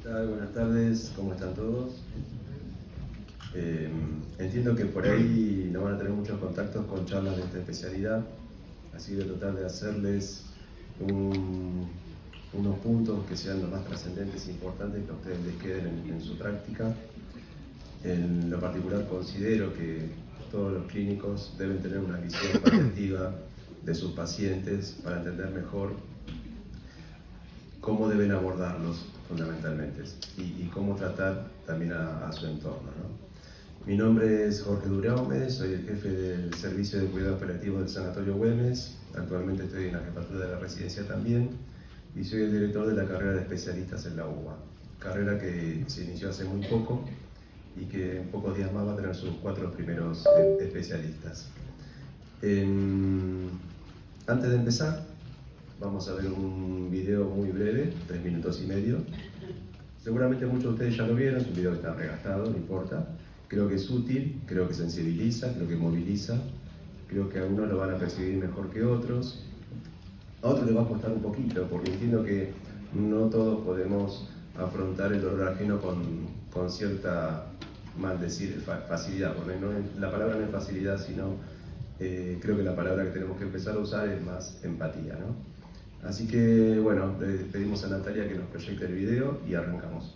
tal? Buenas tardes, ¿cómo están todos? Entiendo que por ahí no van a tener muchos contactos con charlas de esta especialidad, así que voy a tratar de hacerles unos puntos que sean los más trascendentes e importantes que a ustedes les queden en su práctica. En lo particular considero que todos los clínicos deben tener una visión paliativa de sus pacientes para entender mejor cómo deben abordarlos fundamentalmente y cómo tratar también a su entorno, ¿no? Mi nombre es Jorge Duraume, soy el jefe del Servicio de Cuidados Paliativos del Sanatorio Güemes. Actualmente estoy en la jefatura de la residencia también y soy el director de la carrera de especialistas en la UBA, carrera que se inició hace muy poco y que en pocos días más va a tener sus 4 primeros especialistas. Antes de empezar, vamos a ver un video muy breve, 3 minutos y medio. Seguramente muchos de ustedes ya lo vieron, es un video que está regastado, no importa. Creo que es útil, creo que sensibiliza, creo que moviliza. Creo que a unos lo van a percibir mejor que otros. A otros les va a costar un poquito, porque entiendo que no todos podemos afrontar el dolor ajeno con cierta, mal decir, facilidad. Porque la palabra no es facilidad, sino creo que la palabra que tenemos que empezar a usar es más empatía, ¿no? Así que, bueno, le pedimos a Natalia que nos proyecte el video y arrancamos.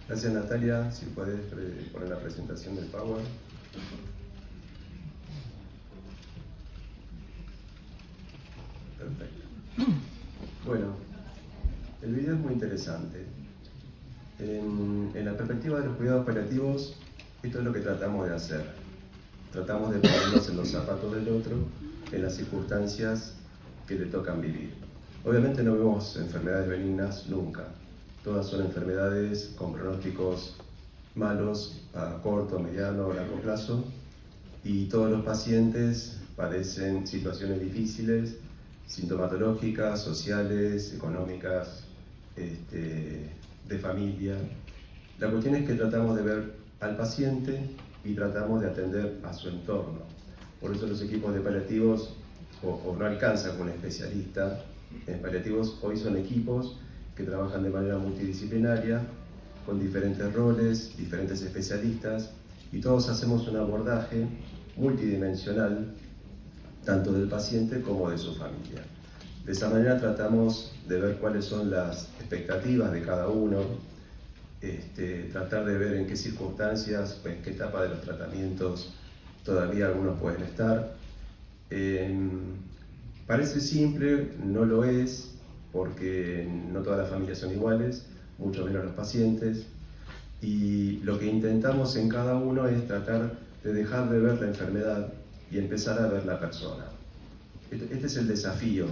Gracias, Natalia. Si puedes poner la presentación del Power. Perfecto. Bueno, el video es muy interesante. En la perspectiva de los cuidados paliativos, esto es lo que tratamos de hacer. Tratamos de ponernos en los zapatos del otro, en las circunstancias que le tocan vivir. Obviamente no vemos enfermedades benignas nunca. Todas son enfermedades con pronósticos malos a corto, mediano o largo plazo, y todos los pacientes padecen situaciones difíciles, sintomatológicas, sociales, económicas, de familia. La cuestión es que tratamos de ver al paciente y tratamos de atender a su entorno. Por eso los equipos de paliativos o no alcanzan con un especialista en paliativos. Hoy son equipos que trabajan de manera multidisciplinaria, con diferentes roles, diferentes especialistas, y todos hacemos un abordaje multidimensional, tanto del paciente como de su familia. De esa manera tratamos de ver cuáles son las expectativas de cada uno, tratar de ver en qué circunstancias, en qué etapa de los tratamientos todavía algunos pueden estar. Parece simple, no lo es, porque no todas las familias son iguales, mucho menos los pacientes, y lo que intentamos en cada uno es tratar de dejar de ver la enfermedad y empezar a ver la persona. Este es el desafío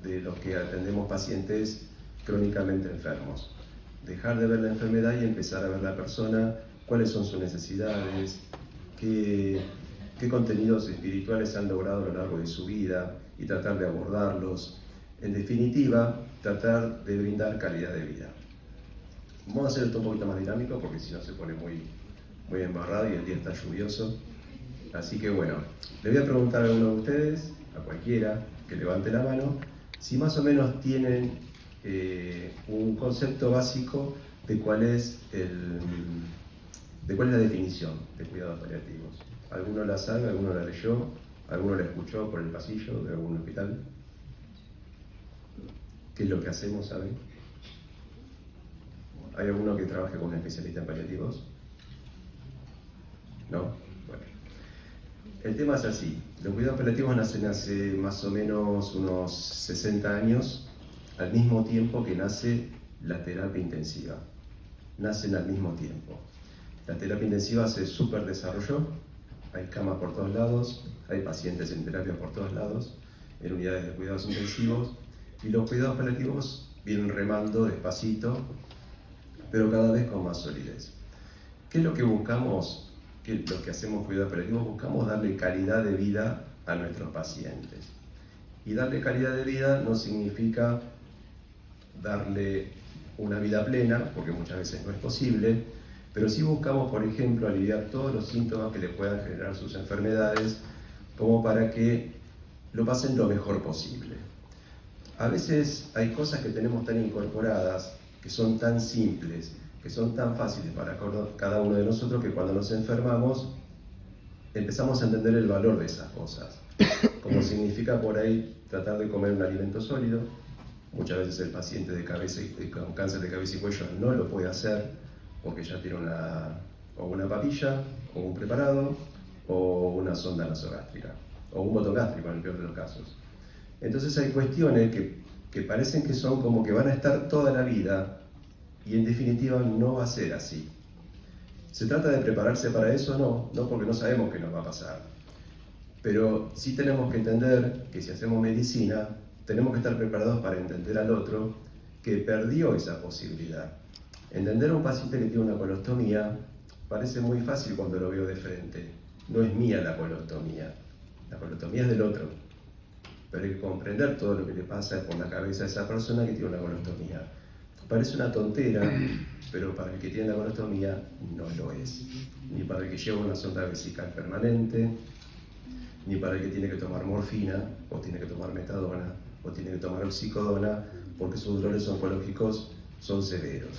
de los que atendemos pacientes crónicamente enfermos. Dejar de ver la enfermedad y empezar a ver la persona, cuáles son sus necesidades, qué contenidos espirituales han logrado a lo largo de su vida y tratar de abordarlos. En definitiva, tratar de brindar calidad de vida. Vamos a hacer esto un poquito más dinámico porque si no se pone muy embarrado y el día está lluvioso. Así que bueno, le voy a preguntar a uno de ustedes, a cualquiera que levante la mano, si más o menos tienen un concepto básico de cuál es la definición de cuidados paliativos. ¿Alguno la sabe? ¿Alguno la leyó? ¿Alguno la escuchó por el pasillo de algún hospital? ¿Qué es lo que hacemos, saben? ¿Hay alguno que trabaje con un especialista en paliativos? ¿No? Bueno. El tema es así. Los cuidados paliativos nacen hace más o menos unos 60 años, al mismo tiempo que nace la terapia intensiva. Nacen al mismo tiempo. La terapia intensiva se súper desarrolló, hay camas por todos lados, hay pacientes en terapia por todos lados, en unidades de cuidados intensivos, y los cuidados paliativos vienen remando despacito, pero cada vez con más solidez. ¿Qué es lo que buscamos? Los que hacemos cuidados paliativos buscamos darle calidad de vida a nuestros pacientes. Y darle calidad de vida no significa darle una vida plena, porque muchas veces no es posible, pero sí buscamos, por ejemplo, aliviar todos los síntomas que le puedan generar sus enfermedades, como para que lo pasen lo mejor posible. A veces hay cosas que tenemos tan incorporadas, que son tan simples, que son tan fáciles para cada uno de nosotros, que cuando nos enfermamos empezamos a entender el valor de esas cosas. Como significa por ahí tratar de comer un alimento sólido. Muchas veces el paciente con cáncer de cabeza y cuello no lo puede hacer porque ya tiene una papilla, o un preparado, o una sonda nasogástrica, o un botogástrico en el peor de los casos. Entonces hay cuestiones que parecen que son como que van a estar toda la vida, y en definitiva no va a ser así. ¿Se trata de prepararse para eso? No porque no sabemos qué nos va a pasar. Pero sí tenemos que entender que si hacemos medicina, tenemos que estar preparados para entender al otro que perdió esa posibilidad. Entender a un paciente que tiene una colostomía parece muy fácil cuando lo veo de frente. No es mía la colostomía es del otro. Pero hay que comprender todo lo que le pasa por la cabeza a esa persona que tiene una colostomía. Parece una tontera, pero para el que tiene la colostomía no lo es. Ni para el que lleva una sonda vesical permanente, ni para el que tiene que tomar morfina, o tiene que tomar metadona, o tiene que tomar oxicodona, porque sus dolores oncológicos son severos.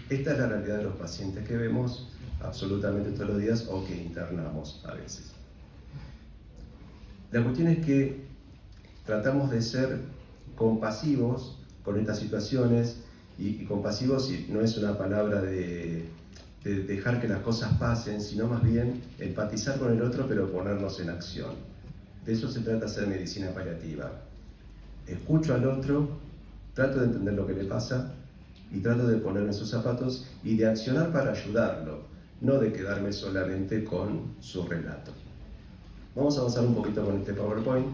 Esta es la realidad de los pacientes que vemos absolutamente todos los días o que internamos a veces. La cuestión es que tratamos de ser compasivos con estas situaciones Y compasivo no es una palabra de dejar que las cosas pasen, sino más bien empatizar con el otro, pero ponernos en acción. De eso se trata hacer medicina paliativa. Escucho al otro, trato de entender lo que le pasa y trato de ponerme en sus zapatos y de accionar para ayudarlo, no de quedarme solamente con su relato. Vamos a avanzar un poquito con este PowerPoint,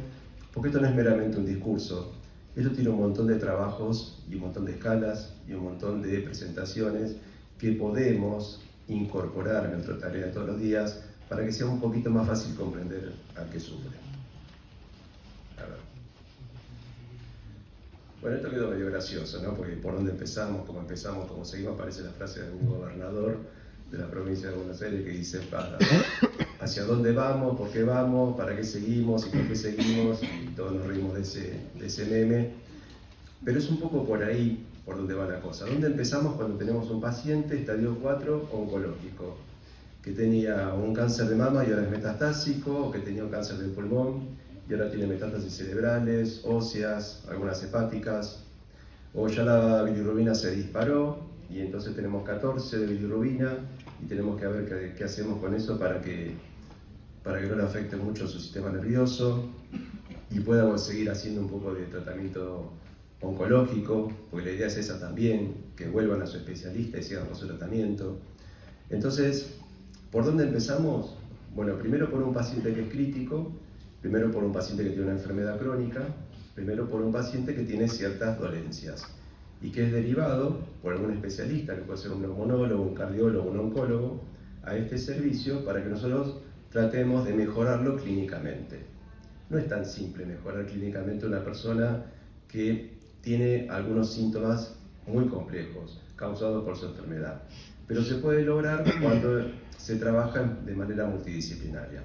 porque esto no es meramente un discurso. Esto tiene un montón de trabajos y un montón de escalas y un montón de presentaciones que podemos incorporar en nuestra tarea de todos los días para que sea un poquito más fácil comprender al que sufre. A ver. Bueno, esto quedó medio gracioso, ¿no? Porque por dónde empezamos, cómo seguimos, aparece la frase de un gobernador de la provincia de Buenos Aires que dice, ¿hacia dónde vamos? ¿Por qué vamos? ¿Para qué seguimos? ¿Y por qué seguimos? Y todos nos reímos de ese meme. Pero es un poco por ahí por donde va la cosa. ¿Dónde empezamos cuando tenemos un paciente, estadio 4, oncológico, que tenía un cáncer de mama y ahora es metastásico, o que tenía un cáncer de pulmón y ahora tiene metástasis cerebrales, óseas, algunas hepáticas, o ya la bilirrubina se disparó y entonces tenemos 14 de bilirrubina y tenemos que ver qué hacemos con eso para que no le afecte mucho su sistema nervioso y podamos seguir haciendo un poco de tratamiento oncológico, porque la idea es esa también, que vuelvan a su especialista y sigan con su tratamiento. Entonces, ¿por dónde empezamos? Bueno, primero por un paciente que es crítico, primero por un paciente que tiene una enfermedad crónica, primero por un paciente que tiene ciertas dolencias y que es derivado por algún especialista, que puede ser un neumonólogo, un cardiólogo, un oncólogo, a este servicio para que nosotros tratemos de mejorarlo clínicamente. No es tan simple mejorar clínicamente a una persona que tiene algunos síntomas muy complejos causados por su enfermedad, pero se puede lograr cuando se trabaja de manera multidisciplinaria.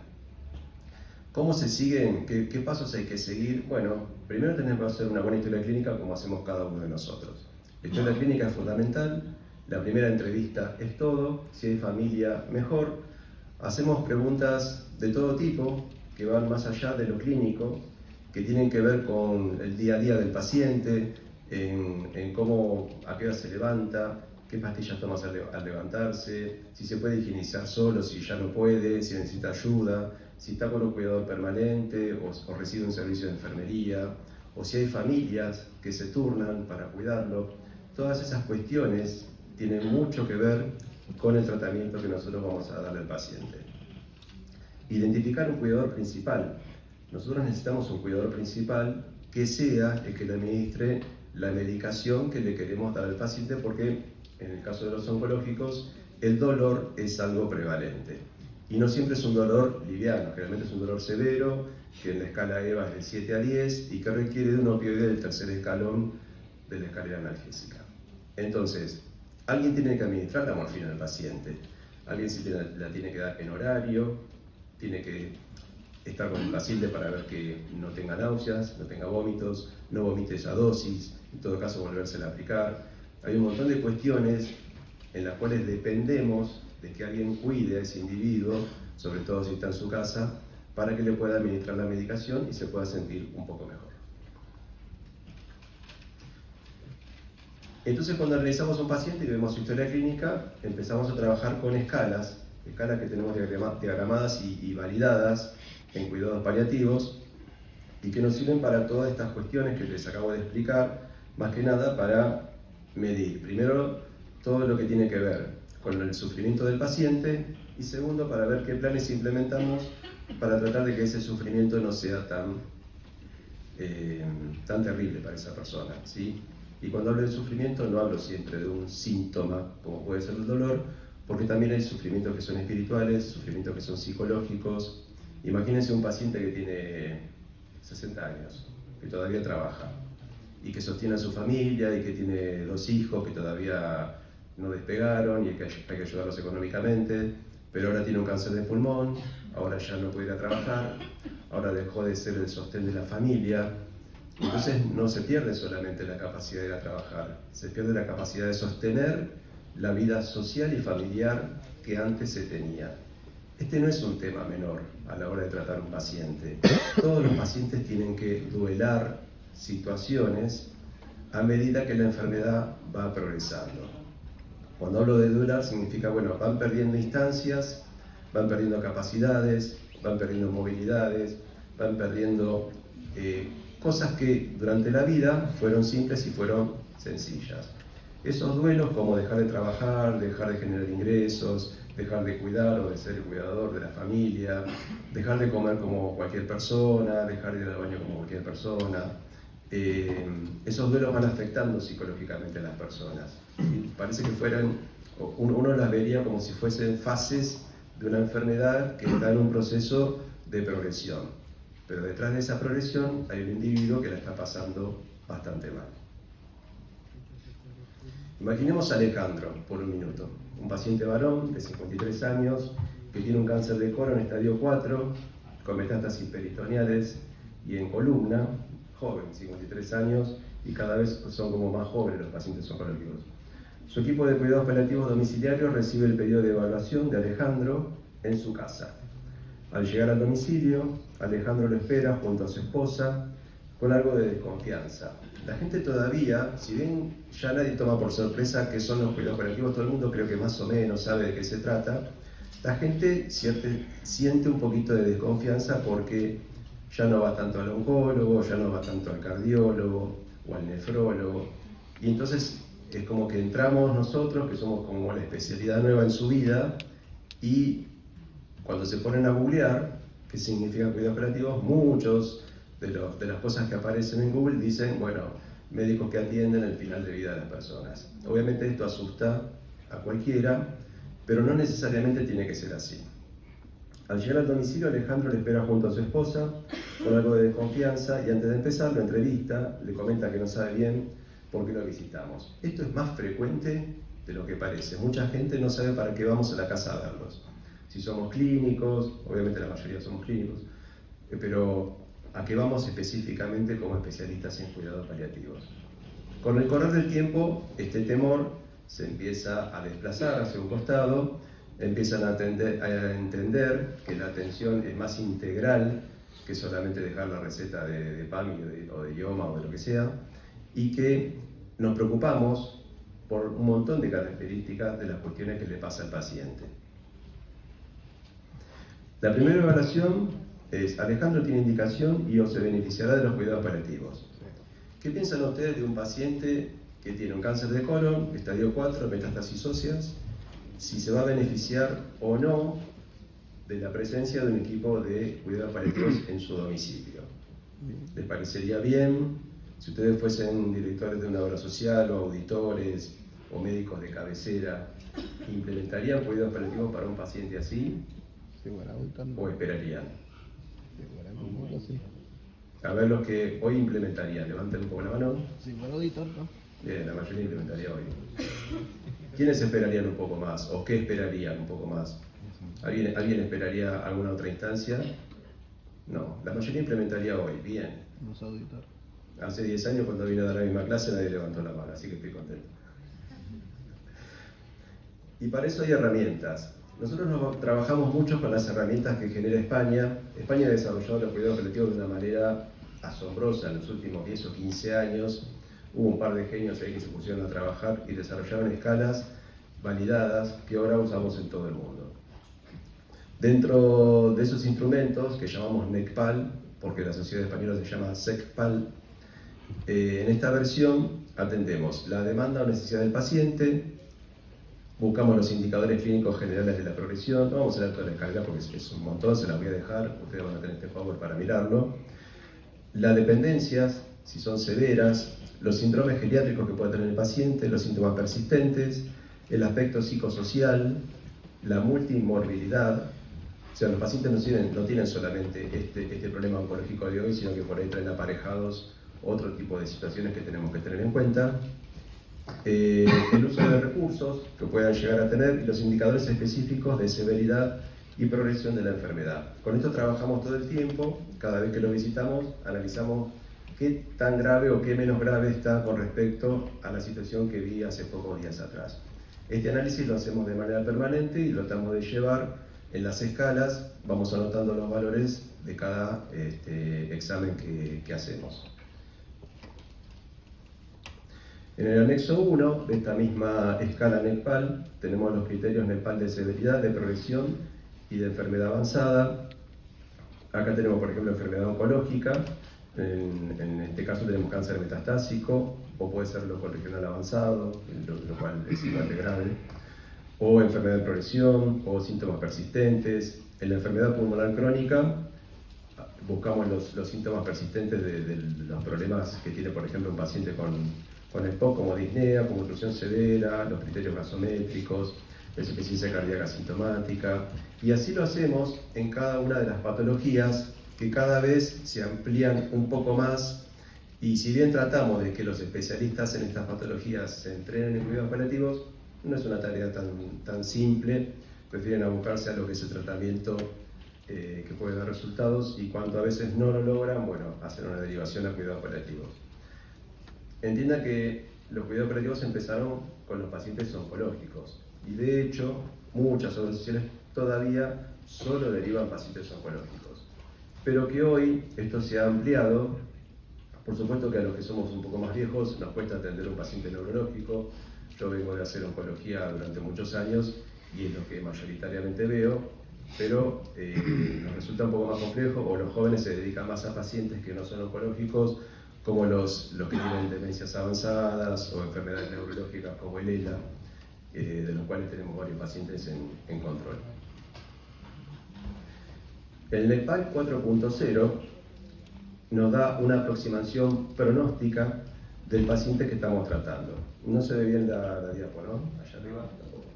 ¿Cómo se siguen? ¿Qué pasos hay que seguir? Bueno, primero tenemos que hacer una buena historia clínica como hacemos cada uno de nosotros. La historia clínica es fundamental, la primera entrevista es todo, si hay familia mejor. Hacemos preguntas de todo tipo que van más allá de lo clínico, que tienen que ver con el día a día del paciente, en cómo, a qué hora se levanta, qué pastillas toma al levantarse, si se puede higienizar solo, si ya no puede, si necesita ayuda, si está con un cuidador permanente o recibe un servicio de enfermería, o si hay familias que se turnan para cuidarlo. Todas esas cuestiones tienen mucho que ver con el tratamiento que nosotros vamos a darle al paciente. Identificar un cuidador principal. Nosotros necesitamos un cuidador principal que sea el que le administre la medicación que le queremos dar al paciente, porque en el caso de los oncológicos el dolor es algo prevalente. Y no siempre es un dolor liviano, generalmente es un dolor severo, que en la escala EVA es del 7 a 10 y que requiere de un opioide del tercer escalón de la escalera analgésica. Entonces, alguien tiene que administrar la morfina al paciente, alguien sí la tiene que dar en horario, tiene que estar con el paciente para ver que no tenga náuseas, no tenga vómitos, no vomite esa dosis, en todo caso volvérsela a aplicar. Hay un montón de cuestiones en las cuales dependemos de que alguien cuide a ese individuo, sobre todo si está en su casa, para que le pueda administrar la medicación y se pueda sentir un poco mejor. Entonces, cuando analizamos a un paciente y vemos su historia clínica, empezamos a trabajar con escalas que tenemos diagramadas y validadas en cuidados paliativos y que nos sirven para todas estas cuestiones que les acabo de explicar, más que nada para medir, primero, todo lo que tiene que ver con el sufrimiento del paciente y segundo, para ver qué planes implementamos para tratar de que ese sufrimiento no sea tan terrible para esa persona, ¿sí? Y cuando hablo de sufrimiento no hablo siempre de un síntoma, como puede ser el dolor, porque también hay sufrimientos que son espirituales, sufrimientos que son psicológicos. Imagínense un paciente que tiene 60 años, que todavía trabaja, y que sostiene a su familia, y que tiene 2 hijos que todavía no despegaron, y que hay que ayudarlos económicamente, pero ahora tiene un cáncer de pulmón, ahora ya no puede ir a trabajar, ahora dejó de ser el sostén de la familia. Entonces no se pierde solamente la capacidad de ir a trabajar, se pierde la capacidad de sostener la vida social y familiar que antes se tenía. Este no es un tema menor a la hora de tratar a un paciente. Todos los pacientes tienen que duelar situaciones a medida que la enfermedad va progresando. Cuando hablo de durar significa, bueno, van perdiendo instancias, van perdiendo capacidades, van perdiendo movilidades, van perdiendo cosas que durante la vida fueron simples y fueron sencillas. Esos duelos, como dejar de trabajar, dejar de generar ingresos, dejar de cuidar o de ser el cuidador de la familia, dejar de comer como cualquier persona, dejar de ir al baño como cualquier persona, esos duelos van afectando psicológicamente a las personas. Y parece que uno las vería como si fuesen fases de una enfermedad que está en un proceso de progresión. Pero detrás de esa progresión hay un individuo que la está pasando bastante mal. Imaginemos a Alejandro por un minuto, un paciente varón de 53 años que tiene un cáncer de colon estadio 4, con metástasis peritoneales y en columna, joven, 53 años, y cada vez son como más jóvenes los pacientes oncológicos. Su equipo de cuidados paliativos domiciliarios recibe el pedido de evaluación de Alejandro en su casa. Al llegar al domicilio, Alejandro lo espera junto a su esposa con algo de desconfianza. La gente todavía, si bien ya nadie toma por sorpresa qué son los cuidados paliativos, todo el mundo creo que más o menos sabe de qué se trata, la gente siente un poquito de desconfianza porque ya no va tanto al oncólogo, ya no va tanto al cardiólogo o al nefrólogo, y entonces es como que entramos nosotros, que somos como la especialidad nueva en su vida, y cuando se ponen a googlear qué significan cuidados paliativos, muchos de las cosas que aparecen en Google dicen, bueno, médicos que atienden el final de vida de las personas. Obviamente esto asusta a cualquiera, pero no necesariamente tiene que ser así. Al llegar al domicilio, Alejandro le espera junto a su esposa con algo de desconfianza y antes de empezar la entrevista le comenta que no sabe bien por qué lo visitamos. Esto es más frecuente de lo que parece. Mucha gente no sabe para qué vamos a la casa a verlos. Si somos clínicos, obviamente la mayoría somos clínicos, pero a qué vamos específicamente como especialistas en cuidados paliativos. Con el correr del tiempo, este temor se empieza a desplazar hacia un costado, empiezan a entender que la atención es más integral que solamente dejar la receta de PAMI o de IOMA o de lo que sea, y que nos preocupamos por un montón de características de las cuestiones que le pasa al paciente. La primera evaluación es: Alejandro tiene indicación y o se beneficiará de los cuidados paliativos. ¿Qué piensan ustedes de un paciente que tiene un cáncer de colon, estadio 4, metástasis óseas, si se va a beneficiar o no de la presencia de un equipo de cuidados paliativos en su domicilio? ¿Les parecería bien si ustedes fuesen directores de una obra social o auditores o médicos de cabecera? ¿Implementarían cuidados paliativos para un paciente así? ¿O esperarían? A ver los que hoy implementarían, levanten un poco la mano. Si fuera auditor, ¿no? Bien, la mayoría implementaría hoy. ¿Quiénes esperarían un poco más? ¿O qué esperarían un poco más? ¿Alguien esperaría alguna otra instancia? No, la mayoría implementaría hoy. Bien. No soy auditor. Hace 10 años cuando vine a dar la misma clase nadie levantó la mano, así que estoy contento. Y para eso hay herramientas. Nosotros trabajamos mucho con las herramientas que genera España. España ha desarrollado los cuidados paliativos de una manera asombrosa en los últimos 10 o 15 años. Hubo un par de genios ahí que se pusieron a trabajar y desarrollaron escalas validadas que ahora usamos en todo el mundo. Dentro de esos instrumentos, que llamamos NECPAL, porque la sociedad española se llama SECPAL, en esta versión atendemos la demanda o necesidad del paciente, buscamos los indicadores clínicos generales de la progresión. No vamos a dar toda la escala porque es un montón, se la voy a dejar, ustedes van a tener este favor para mirarlo. Las dependencias, si son severas, los síndromes geriátricos que puede tener el paciente, los síntomas persistentes, el aspecto psicosocial, la multimorbilidad. O sea, los pacientes no tienen solamente este problema oncológico de hoy, sino que por ahí traen aparejados otro tipo de situaciones que tenemos que tener en cuenta. El uso de recursos que puedan llegar a tener y los indicadores específicos de severidad y progresión de la enfermedad. Con esto trabajamos todo el tiempo. Cada vez que lo visitamos, analizamos qué tan grave o qué menos grave está con respecto a la situación que vi hace pocos días atrás. Este análisis lo hacemos de manera permanente y lo tratamos de llevar en las escalas. Vamos anotando los valores de cada examen que hacemos. En el anexo 1 de esta misma escala NEPAL tenemos los criterios NEPAL de severidad, de progresión y de enfermedad avanzada. Acá tenemos, por ejemplo, enfermedad oncológica. En este caso tenemos cáncer metastásico, o puede ser locorregional avanzado, lo cual es igual de grave, o enfermedad de progresión, o síntomas persistentes. En la enfermedad pulmonar crónica buscamos los síntomas persistentes de los problemas que tiene, por ejemplo, un paciente con EPOC, como disnea, como oclusión severa, los criterios gasométricos, la insuficiencia cardíaca sintomática, y así lo hacemos en cada una de las patologías que cada vez se amplían un poco más, y si bien tratamos de que los especialistas en estas patologías se entrenen en cuidados paliativos, no es una tarea tan simple, prefieren abocarse a lo que es el tratamiento que puede dar resultados, y cuando a veces no lo logran, bueno, hacen una derivación a cuidados paliativos. Entienda que los cuidados paliativos empezaron con los pacientes oncológicos, y de hecho muchas organizaciones todavía solo derivan pacientes oncológicos, pero que hoy esto se ha ampliado. Por supuesto que a los que somos un poco más viejos nos cuesta atender a un paciente neurológico. Yo vengo de hacer oncología durante muchos años y es lo que mayoritariamente veo, pero nos resulta un poco más complejo, o los jóvenes se dedican más a pacientes que no son oncológicos, como los que tienen demencias avanzadas o enfermedades neurológicas como el ELA, de los cuales tenemos varios pacientes en control. El NEPAL 4.0 nos da una aproximación pronóstica del paciente que estamos tratando. No se ve bien la diapo, ¿no? Allá arriba tampoco.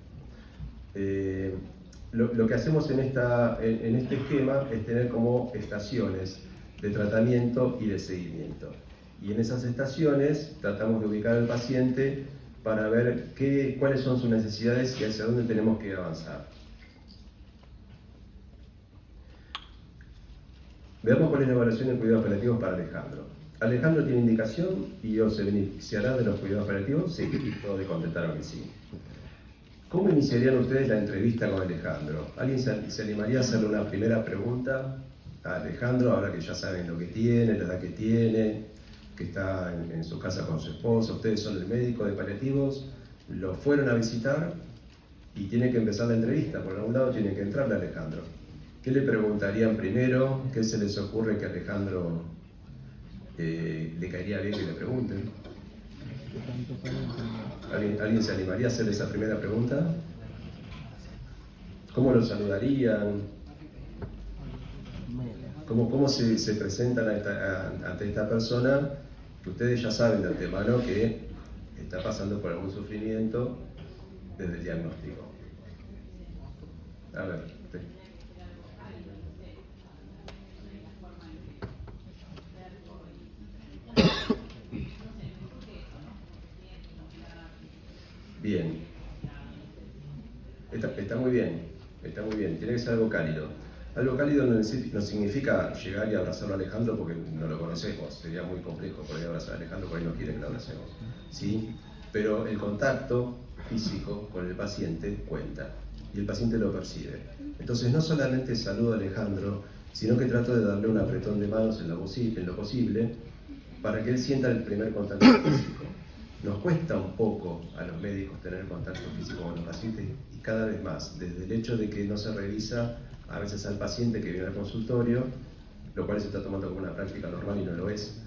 Lo que hacemos en este esquema es tener como estaciones de tratamiento y de seguimiento. Y en esas estaciones tratamos de ubicar al paciente para ver cuáles son sus necesidades y hacia dónde tenemos que avanzar. Veamos cuál es la evaluación de cuidados paliativos para Alejandro. ¿Alejandro tiene indicación y o se beneficiará de los cuidados paliativos? Sí, todos contestaron que sí. ¿Cómo iniciarían ustedes la entrevista con Alejandro? ¿Alguien se animaría a hacerle una primera pregunta a Alejandro, ahora que ya saben lo que tiene, la edad que tiene, que está en su casa con su esposa? Ustedes son el médico de paliativos, lo fueron a visitar y tiene que empezar la entrevista. Por algún lado tiene que entrarle a Alejandro. ¿Qué le preguntarían primero? ¿Qué se les ocurre que a Alejandro le caería bien que le pregunten? ¿Alguien se animaría a hacer esa primera pregunta? ¿Cómo lo saludarían? ¿Cómo se presentan ante esta persona que ustedes ya saben de antemano que está pasando por algún sufrimiento desde el diagnóstico? A ver, usted. Bien. Está muy bien, está muy bien. Tiene que ser algo cálido. Algo cálido no significa llegar y abrazarlo a Alejandro porque no lo conocemos. Sería muy complejo por ahí abrazar a Alejandro porque él no quiere que lo abracemos. ¿Sí? Pero el contacto físico con el paciente cuenta y el paciente lo percibe. Entonces no solamente saludo a Alejandro, sino que trato de darle un apretón de manos en lo posible para que él sienta el primer contacto físico. Nos cuesta un poco a los médicos tener contacto físico con los pacientes, y cada vez más, desde el hecho de que no se revisa a veces al paciente que viene al consultorio, lo cual se está tomando como una práctica normal y no lo es.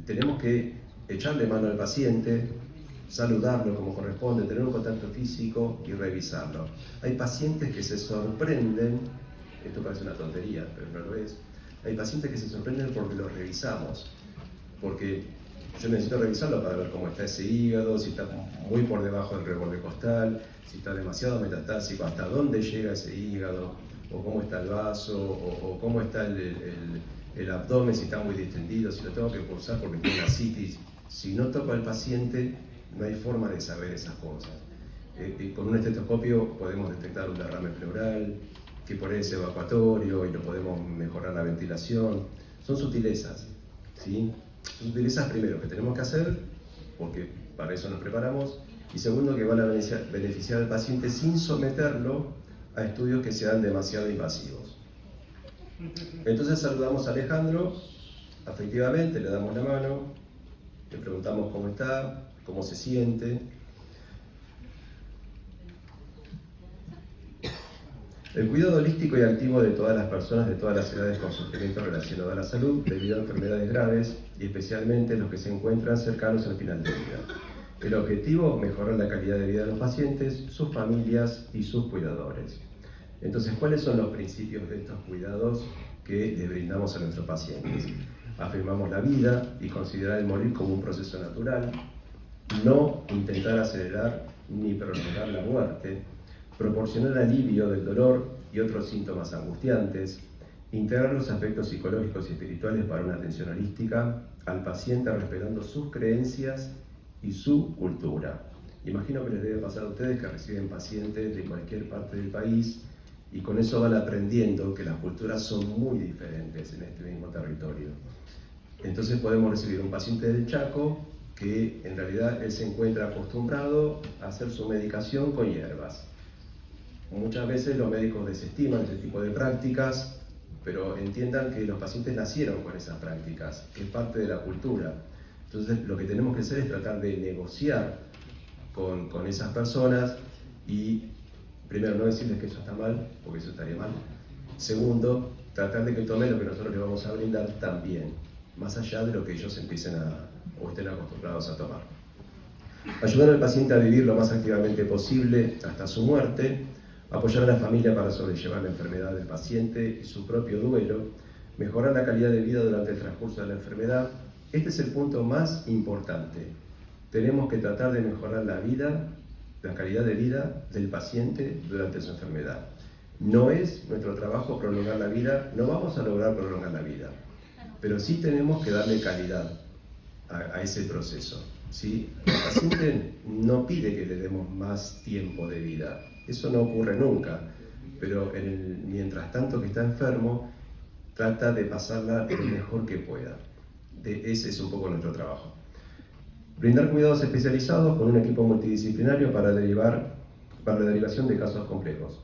Tenemos que echarle mano al paciente, saludarlo como corresponde, tener un contacto físico y revisarlo. Hay pacientes que se sorprenden, esto parece una tontería, pero no lo es, hay pacientes que se sorprenden porque los revisamos, porque yo necesito revisarlo para ver cómo está ese hígado, si está muy por debajo del reborde costal, si está demasiado metastásico, hasta dónde llega ese hígado, o cómo está el vaso, o cómo está el abdomen, si está muy distendido, si lo tengo que pulsar porque tiene una citis. Si no toco al paciente, no hay forma de saber esas cosas. Con un estetoscopio podemos detectar un derrame pleural, que por ahí es evacuatorio y lo podemos mejorar la ventilación. Son sutilezas, ¿sí? Sutilezas primero que tenemos que hacer, porque para eso nos preparamos, y segundo que van a beneficiar al paciente sin someterlo a estudios que sean demasiado invasivos. Entonces saludamos a Alejandro, afectivamente, le damos la mano, le preguntamos cómo está, cómo se siente. El cuidado holístico y activo de todas las personas de todas las edades con sufrimiento relacionado a la salud debido a enfermedades graves y especialmente los que se encuentran cercanos al final de vida. El objetivo, mejorar la calidad de vida de los pacientes, sus familias y sus cuidadores. Entonces, ¿cuáles son los principios de estos cuidados que le brindamos a nuestros pacientes? Afirmamos la vida y considerar el morir como un proceso natural, no intentar acelerar ni prolongar la muerte, proporcionar alivio del dolor y otros síntomas angustiantes, integrar los aspectos psicológicos y espirituales para una atención holística al paciente respetando sus creencias y su cultura. Imagino que les debe pasar a ustedes que reciben pacientes de cualquier parte del país y con eso van aprendiendo que las culturas son muy diferentes en este mismo territorio. Entonces podemos recibir un paciente del Chaco que en realidad él se encuentra acostumbrado a hacer su medicación con hierbas. Muchas veces los médicos desestiman ese tipo de prácticas, pero entiendan que los pacientes nacieron con esas prácticas, que es parte de la cultura. Entonces lo que tenemos que hacer es tratar de negociar con esas personas y primero no decirles que eso está mal, porque eso estaría mal. Segundo, tratar de que tomen lo que nosotros les vamos a brindar también, más allá de lo que ellos empiecen o estén acostumbrados a tomar. Ayudar al paciente a vivir lo más activamente posible hasta su muerte, apoyar a la familia para sobrellevar la enfermedad del paciente y su propio duelo, mejorar la calidad de vida durante el transcurso de la enfermedad. Este es el punto más importante. Tenemos que tratar de mejorar la vida, la calidad de vida del paciente durante su enfermedad. No es nuestro trabajo prolongar la vida, no vamos a lograr prolongar la vida, pero sí tenemos que darle calidad a ese proceso, ¿sí? El paciente no pide que le demos más tiempo de vida, eso no ocurre nunca, pero mientras tanto que está enfermo, trata de pasarla lo mejor que pueda. Ese es un poco nuestro trabajo. Brindar cuidados especializados con un equipo multidisciplinario para la derivación de casos complejos.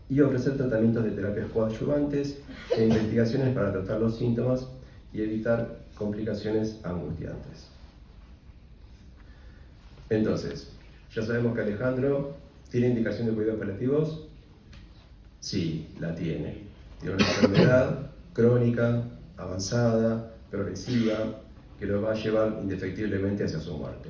Y ofrecer tratamientos de terapias coadyuvantes e investigaciones para tratar los síntomas y evitar complicaciones angustiantes. Entonces, ya sabemos que Alejandro tiene indicación de cuidados paliativos. Sí, la tiene. Tiene una enfermedad crónica, avanzada, progresiva, que lo va a llevar indefectiblemente hacia su muerte.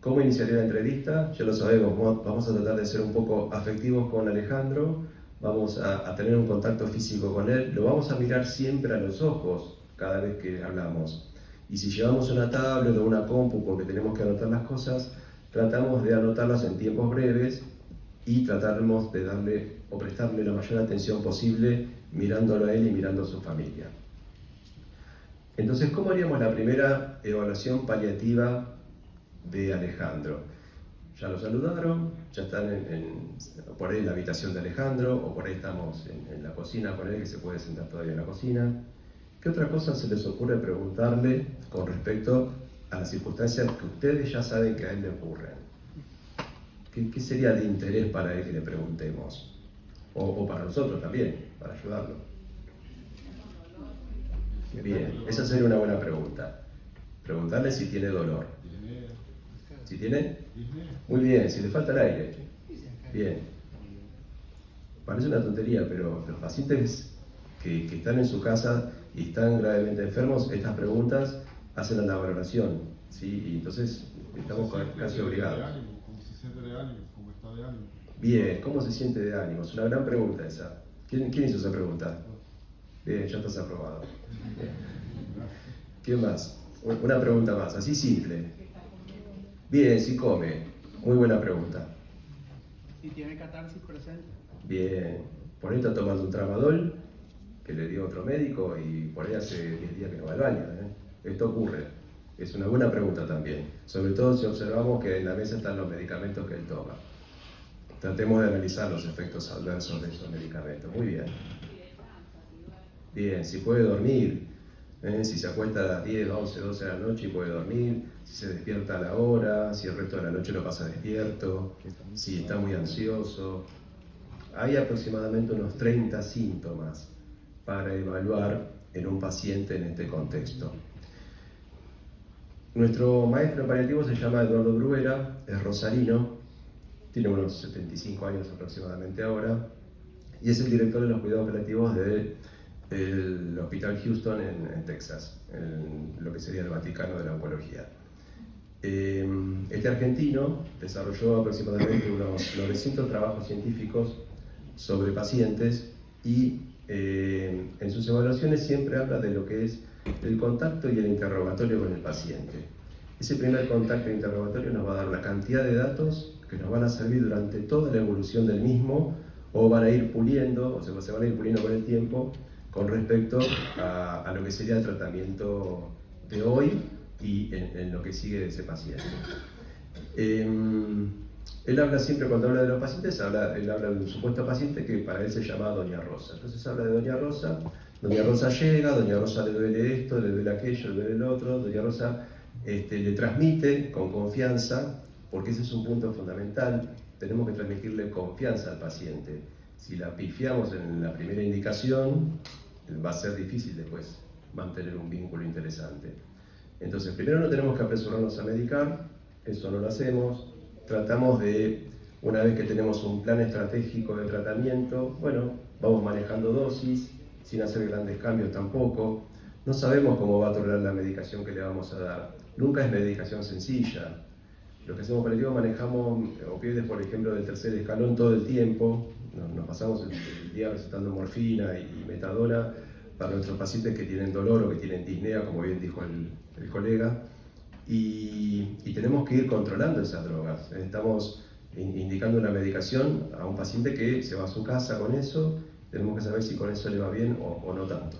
¿Cómo iniciaría la entrevista? Ya lo sabemos, vamos a tratar de ser un poco afectivos con Alejandro, vamos a tener un contacto físico con él, lo vamos a mirar siempre a los ojos cada vez que hablamos. Y si llevamos una tablet o una compu porque tenemos que anotar las cosas, tratamos de anotarlas en tiempos breves y tratamos de darle o prestarle la mayor atención posible mirándolo a él y mirando a su familia. Entonces, ¿cómo haríamos la primera evaluación paliativa de Alejandro? Ya lo saludaron, ya están por ahí en la habitación de Alejandro, o por ahí estamos en la cocina con él, que se puede sentar todavía en la cocina. ¿Qué otra cosa se les ocurre preguntarle con respecto a las circunstancias que ustedes ya saben que a él le ocurren? ¿Qué sería de interés para él que le preguntemos? O para nosotros también, para ayudarlo. Bien, esa sería una buena pregunta. Preguntarle si tiene dolor. ¿Si tiene? Muy bien, si le falta el aire. Bien. Parece una tontería, pero los pacientes que están en su casa y están gravemente enfermos, estas preguntas hacen la valoración, ¿sí? Y entonces estamos casi obligados. ¿Cómo se siente de ánimo? ¿Cómo está de ánimo? Bien, ¿cómo se siente de ánimo? Es una gran pregunta esa. ¿Quién hizo esa pregunta? Bien, ya estás aprobado. Bien. ¿Qué más? Una pregunta más, así simple. Bien, si come. Muy buena pregunta. Si tiene catarsis presente. Bien. Por ahí está tomando un tramadol que le dio otro médico y por ahí hace 10 días que no va al baño. Esto ocurre. Es una buena pregunta también. Sobre todo si observamos que en la mesa están los medicamentos que él toma. Tratemos de analizar los efectos adversos de esos medicamentos. Muy bien. Bien, si puede dormir, si se acuesta a las 10, 11, 12 de la noche y puede dormir, si se despierta a la hora, si el resto de la noche lo pasa despierto, si está muy ansioso. Hay aproximadamente unos 30 síntomas para evaluar en un paciente en este contexto. Nuestro maestro en paliativo se llama Eduardo Bruera, es rosarino, tiene unos 75 años aproximadamente ahora, y es el director de los cuidados paliativos del Hospital Houston en Texas, en lo que sería el Vaticano de la oncología. Este argentino desarrolló aproximadamente unos 900 trabajos científicos sobre pacientes y en sus evaluaciones siempre habla de lo que es el contacto y el interrogatorio con el paciente. Ese primer contacto e interrogatorio nos va a dar una cantidad de datos que nos van a servir durante toda la evolución del mismo, o van a ir puliendo, o se van a ir puliendo con el tiempo con respecto a lo que sería el tratamiento de hoy y en lo que sigue de ese paciente. Él habla siempre, cuando habla de los pacientes, él habla de un supuesto paciente que para él se llama Doña Rosa. Entonces habla de Doña Rosa llega, Doña Rosa le duele esto, le duele aquello, le duele el otro, Doña Rosa le transmite con confianza, porque ese es un punto fundamental, tenemos que transmitirle confianza al paciente. Si la pifiamos en la primera indicación, va a ser difícil después mantener un vínculo interesante. Entonces, primero no tenemos que apresurarnos a medicar, eso no lo hacemos. Tratamos de, una vez que tenemos un plan estratégico de tratamiento, bueno, vamos manejando dosis, sin hacer grandes cambios tampoco. No sabemos cómo va a tolerar la medicación que le vamos a dar. Nunca es medicación sencilla. Lo que hacemos paliativo, manejamos opioides, por ejemplo, del tercer escalón todo el tiempo. Nos pasamos el día recetando morfina y metadona para nuestros pacientes que tienen dolor o que tienen disnea, como bien dijo el colega. Y tenemos que ir controlando esas drogas. Estamos indicando una medicación a un paciente que se va a su casa con eso. Tenemos que saber si con eso le va bien o no tanto.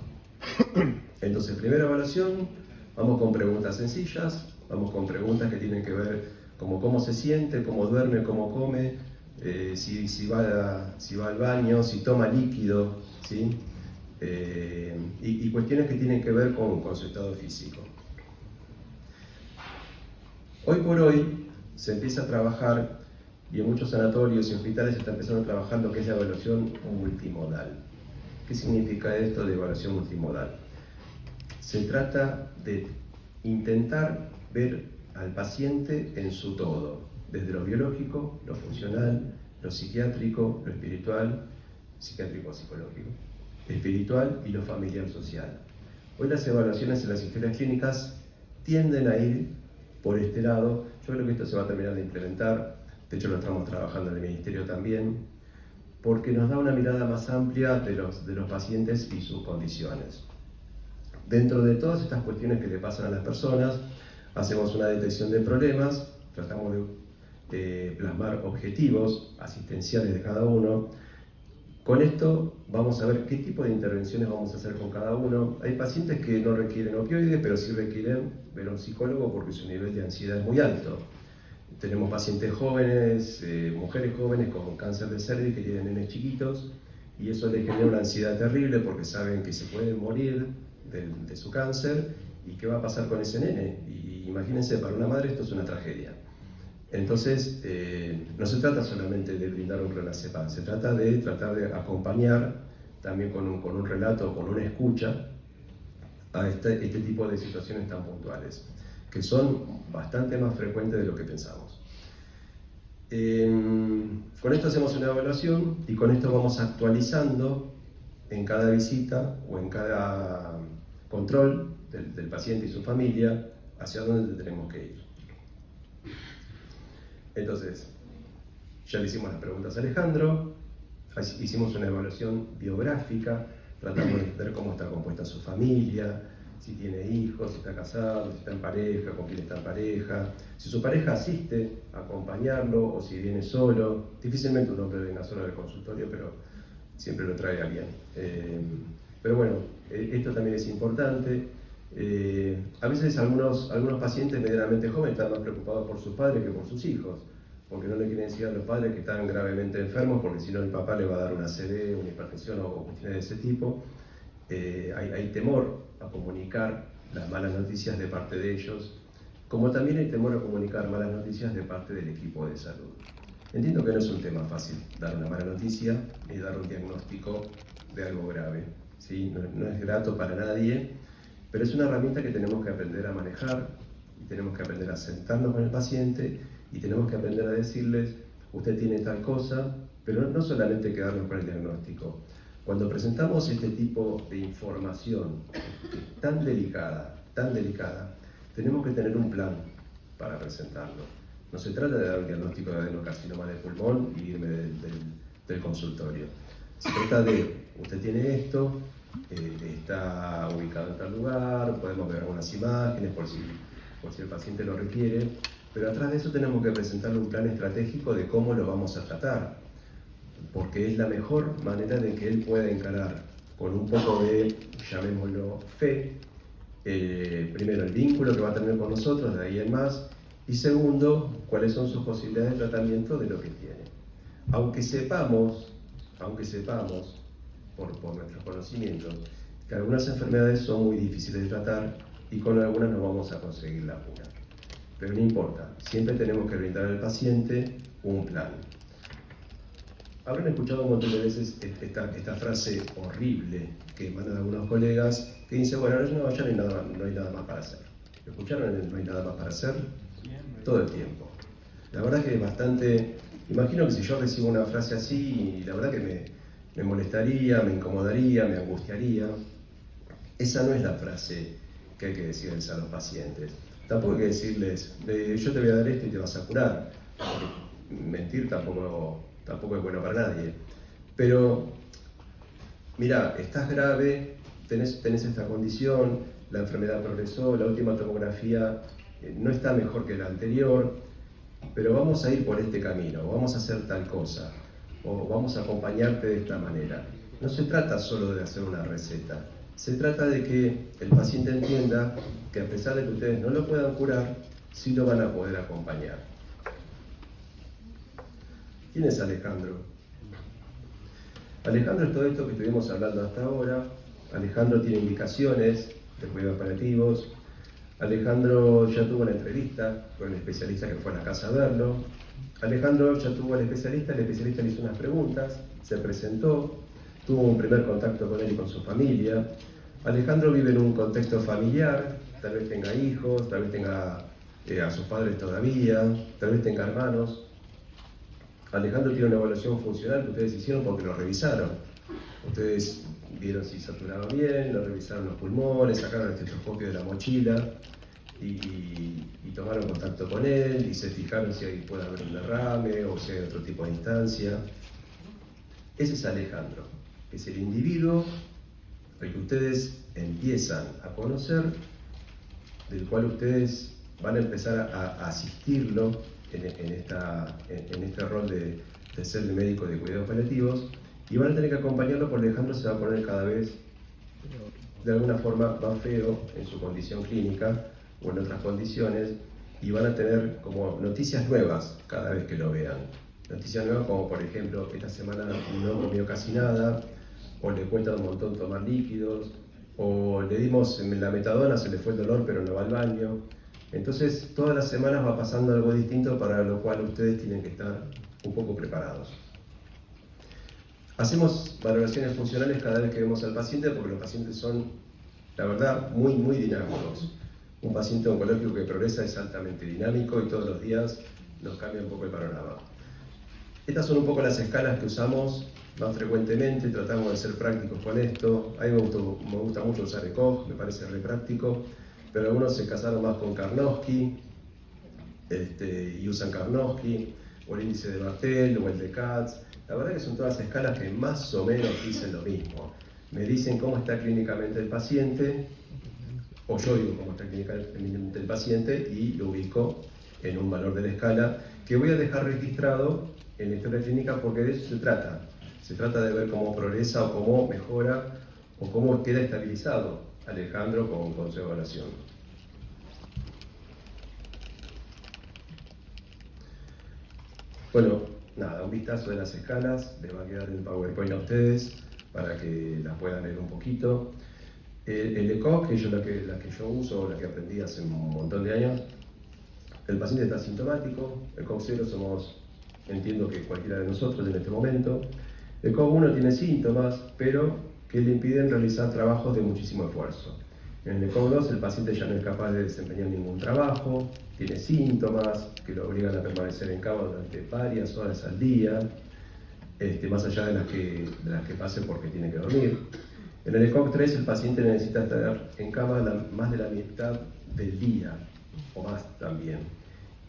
Entonces, primera evaluación, vamos con preguntas sencillas, vamos con preguntas que tienen que ver como cómo se siente, cómo duerme, cómo come, si va al baño, si toma líquido, ¿sí? Y cuestiones que tienen que ver con su estado físico. Hoy por hoy se empieza a trabajar, y en muchos sanatorios y hospitales se está empezando a trabajar lo que es la evaluación multimodal. ¿Qué significa esto de evaluación multimodal? Se trata de intentar ver al paciente en su todo, desde lo biológico, lo funcional, lo psiquiátrico, lo espiritual, psiquiátrico-psicológico, espiritual y lo familiar-social. Hoy las evaluaciones en las historias clínicas tienden a ir por este lado. Yo creo que esto se va a terminar de implementar, de hecho lo estamos trabajando en el Ministerio también, porque nos da una mirada más amplia de los pacientes y sus condiciones. Dentro de todas estas cuestiones que le pasan a las personas, hacemos una detección de problemas, tratamos de plasmar objetivos asistenciales de cada uno. Con esto vamos a ver qué tipo de intervenciones vamos a hacer con cada uno. Hay pacientes que no requieren opioides, pero sí requieren ver a un psicólogo porque su nivel de ansiedad es muy alto. Tenemos pacientes jóvenes, mujeres jóvenes con cáncer de cervix que tienen nenes chiquitos, y eso les genera una ansiedad terrible porque saben que se pueden morir de su cáncer y qué va a pasar con ese nene. Y imagínense, para una madre esto es una tragedia. Entonces, no se trata solamente de brindar un clonazepam, se trata de tratar de acompañar también con un relato, con una escucha a este tipo de situaciones tan puntuales, que son bastante más frecuentes de lo que pensamos. Con esto hacemos una evaluación y con esto vamos actualizando en cada visita o en cada control del paciente y su familia hacia dónde tenemos que ir. Entonces, ya le hicimos las preguntas a Alejandro, hicimos una evaluación biográfica, tratamos de ver cómo está compuesta su familia, si tiene hijos, si está casado, si está en pareja, con quién está en pareja, si su pareja asiste a acompañarlo o si viene solo. Difícilmente un hombre venga solo al consultorio, pero siempre lo trae alguien. Pero bueno, esto también es importante. A veces algunos pacientes medianamente jóvenes están más preocupados por sus padres que por sus hijos, porque no le quieren decir a los padres que están gravemente enfermos, porque si no el papá le va a dar una ACV, una hipertensión o cuestiones de ese tipo. Hay temor a comunicar las malas noticias de parte de ellos, como también hay temor a comunicar malas noticias de parte del equipo de salud. Entiendo que no es un tema fácil dar una mala noticia ni dar un diagnóstico de algo grave, ¿sí? No es grato para nadie, pero es una herramienta que tenemos que aprender a manejar y tenemos que aprender a sentarnos con el paciente y tenemos que aprender a decirles, usted tiene tal cosa, pero no solamente quedarnos con el diagnóstico. Cuando presentamos este tipo de información tan delicada, tenemos que tener un plan para presentarlo. No se trata de dar un diagnóstico de adenocarcinoma de pulmón y irme del consultorio. Se trata de, usted tiene esto, está ubicado en tal lugar, podemos ver algunas imágenes por si el paciente lo requiere, pero atrás de eso tenemos que presentarle un plan estratégico de cómo lo vamos a tratar, porque es la mejor manera de que él pueda encarar con un poco de, llamémoslo, fe, primero el vínculo que va a tener con nosotros, de ahí en más, y segundo, cuáles son sus posibilidades de tratamiento de lo que tiene. Aunque sepamos por nuestros conocimientos, que algunas enfermedades son muy difíciles de tratar y con algunas no vamos a conseguir la cura. Pero no importa, siempre tenemos que brindar al paciente un plan. Habrán escuchado un montón de veces esta frase horrible que emanan algunos colegas que dice, bueno, no, ya no hay nada más para hacer. ¿Lo escucharon? No hay nada más para hacer todo el tiempo. La verdad que es bastante... Imagino que si yo recibo una frase así, la verdad que me molestaría, me incomodaría, me angustiaría. Esa no es la frase que hay que decirles a los pacientes. Tampoco hay que decirles, yo te voy a dar esto y te vas a curar. Mentir tampoco es bueno para nadie. Pero, mira, estás grave, tenés esta condición, la enfermedad progresó, la última tomografía no está mejor que la anterior, pero vamos a ir por este camino, o vamos a hacer tal cosa, o vamos a acompañarte de esta manera. No se trata solo de hacer una receta, se trata de que el paciente entienda que a pesar de que ustedes no lo puedan curar, sí lo van a poder acompañar. ¿Quién es Alejandro? Alejandro es todo esto que estuvimos hablando hasta ahora. Alejandro tiene indicaciones de cuidados paliativos. Alejandro ya tuvo una entrevista con el especialista que fue a la casa a verlo. Alejandro ya tuvo al especialista, el especialista le hizo unas preguntas, se presentó, tuvo un primer contacto con él y con su familia. Alejandro vive en un contexto familiar, tal vez tenga hijos, tal vez tenga a sus padres todavía, tal vez tenga hermanos. Alejandro tiene una evaluación funcional que ustedes hicieron porque lo revisaron. Ustedes vieron si saturaba bien, lo revisaron los pulmones, sacaron el estetoscopio de la mochila y tomaron contacto con él y se fijaron si ahí puede haber un derrame o si hay otro tipo de instancia. Ese es Alejandro, es el individuo al que ustedes empiezan a conocer, del cual ustedes van a empezar a asistirlo en este rol de ser el médico de cuidados paliativos, y van a tener que acompañarlo porque Alejandro se va a poner cada vez de alguna forma más feo en su condición clínica o en otras condiciones, y van a tener como noticias nuevas cada vez que lo vean. Noticias nuevas como por ejemplo, esta semana no comió casi nada, o le cuesta un montón tomar líquidos, o le dimos la metadona, se le fue el dolor pero no va al baño. Entonces todas las semanas va pasando algo distinto, para lo cual ustedes tienen que estar un poco preparados. Hacemos valoraciones funcionales cada vez que vemos al paciente porque los pacientes son, la verdad, muy dinámicos. Un paciente oncológico que progresa es altamente dinámico y todos los días nos cambia un poco el panorama. Estas son un poco las escalas que usamos más frecuentemente, tratamos de ser prácticos con esto. A mí me gusta mucho usar ECOG, me parece re práctico, pero algunos se casaron más con Karnofsky y usan Karnofsky, o el índice de Bartel, o el de Katz. La verdad que son todas escalas que más o menos dicen lo mismo. Me dicen cómo está clínicamente el paciente, o yo digo cómo está clínicamente el paciente y lo ubico en un valor de la escala que voy a dejar registrado en la historia clínica, porque de eso se trata. Se trata de ver cómo progresa o cómo mejora o cómo queda estabilizado Alejandro con su evaluación. Bueno, nada, un vistazo de las escalas, les va a quedar en el PowerPoint a ustedes para que las puedan leer un poquito. El ECOG, que es la que yo uso, la que aprendí hace un montón de años, el paciente está asintomático, el ECOG 0 somos, entiendo que cualquiera de nosotros en este momento. El ECOG 1 tiene síntomas, pero que le impiden realizar trabajos de muchísimo esfuerzo. En el ECOG 2 el paciente ya no es capaz de desempeñar ningún trabajo, tiene síntomas que lo obligan a permanecer en cama durante varias horas al día, más allá de las que pase porque tiene que dormir. En el ECOG 3 el paciente necesita estar en cama más de la mitad del día, o más también,